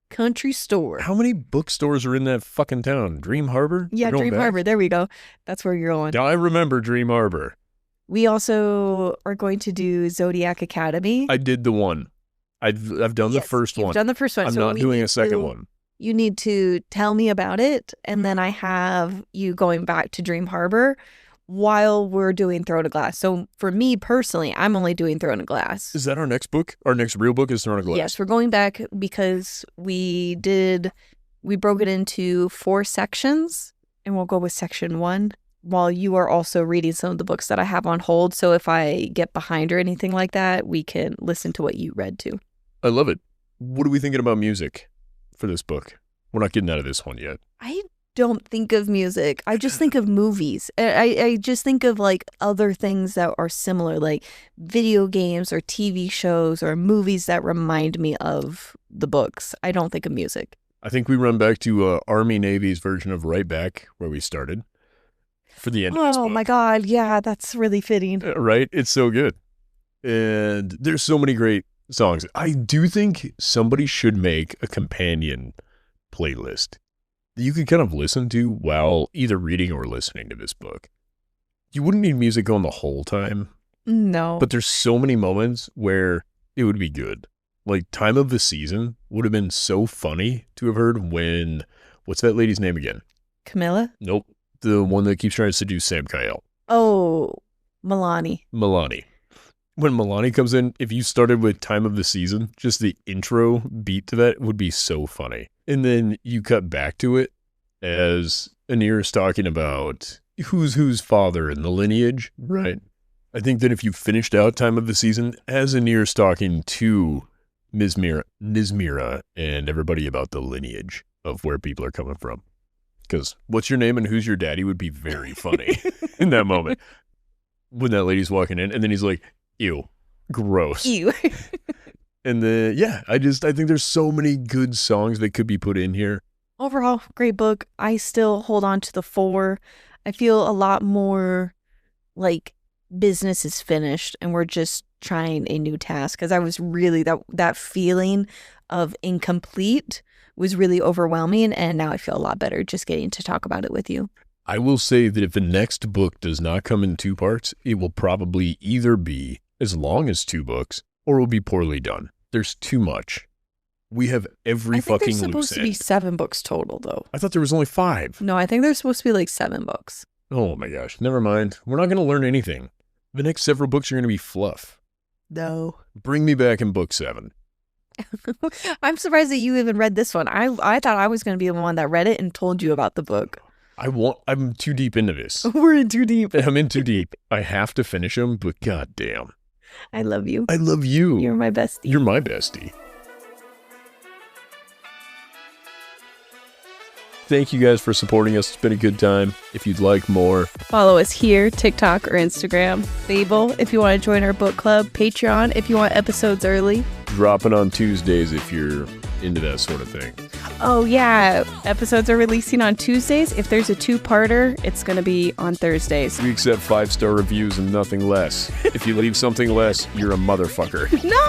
country store. How many bookstores are in that fucking town? Dream Harbor? Yeah, Dream Harbor. There we go. That's where you're going. I remember Dream Harbor. We also are going to do Zodiac Academy. I did the one. I've done the first one. You've done the first one. I'm not doing a second one. You need to tell me about it, and then I have you going back to Dream Harbor while we're doing Throne of Glass. So for me personally, I'm only doing Throne of Glass. Is that our next book? Our next real book is Throne of Glass? Yes, we're going back because we broke it into 4 sections, and we'll go with section 1. While you are also reading some of the books that I have on hold. So if I get behind or anything like that, we can listen to what you read too. I love it. What are we thinking about music for this book? We're not getting out of this one yet. I don't think of music. I just think of movies. I just think of like other things that are similar, like video games or TV shows or movies that remind me of the books. I don't think of music. I think we run back to Army Navy's version of Right Back, where we started. For the end of this book. Oh my God, yeah, that's really fitting. Right? It's so good. And there's so many great songs. I do think somebody should make a companion playlist that you could kind of listen to while either reading or listening to this book. You wouldn't need music on the whole time. No. But there's so many moments where it would be good. Like Time of the Season would have been so funny to have heard when, what's that lady's name again? Camilla? Nope. The one that keeps trying to seduce Sam Kyle. Oh, Milani. Milani. When Milani comes in, if you started with Time of the Season, just the intro beat to that would be so funny. And then you cut back to it as Anir is talking about who's whose father in the lineage. Right. I think that if you finished out Time of the Season as Anir's talking to Nizmira and everybody about the lineage of where people are coming from. Because what's your name and who's your daddy would be very funny in that moment. When that lady's walking in and then he's like, ew, gross. Ew. And then, yeah, I think there's so many good songs that could be put in here. Overall, great book. I still hold on to the 4. I feel a lot more like business is finished and we're just trying a new task. Because I was really, that feeling of incomplete was really overwhelming. And now I feel a lot better just getting to talk about it with you. I will say that if the next book does not come in 2 parts, it will probably either be as long as 2 books or it will be poorly done. There's too much. We have every fucking loose end. I think there's supposed to be 7 books total, though. I thought there was only 5. No, I think there's supposed to be like 7 books. Oh my gosh. Never mind. We're not going to learn anything. The next several books are going to be fluff. No. Bring me back in book 7. I'm surprised that you even read this one. I thought I was going to be the one that read it and told you about the book. I'm too deep into this. We're in too deep. I'm in too deep. I have to finish them, but goddamn. I love you. I love you. You're my bestie. You're my bestie. Thank you guys for supporting us. It's been a good time. If you'd like more, follow us here, TikTok or Instagram. Fable, if you want to join our book club. Patreon, if you want episodes early. Dropping on Tuesdays if you're into that sort of thing. Oh, yeah. Episodes are releasing on Tuesdays. If there's a 2-parter, it's going to be on Thursdays. We accept 5-star reviews and nothing less. If you leave something less, you're a motherfucker. No!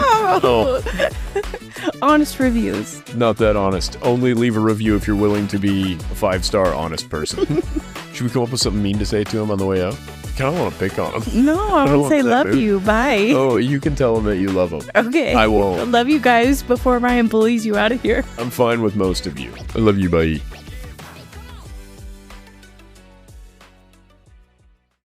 Oh. Honest reviews. Not that honest. Only leave a review if you're willing to be a 5-star honest person. Should we come up with something mean to say to him on the way out? I kind of want to pick on him. No, I would say love you. Bye. Oh, you can tell him that you love him. Okay. I won't. Love you guys before Ryan bullies you out of here. I'm fine with most of you. I love you, bye.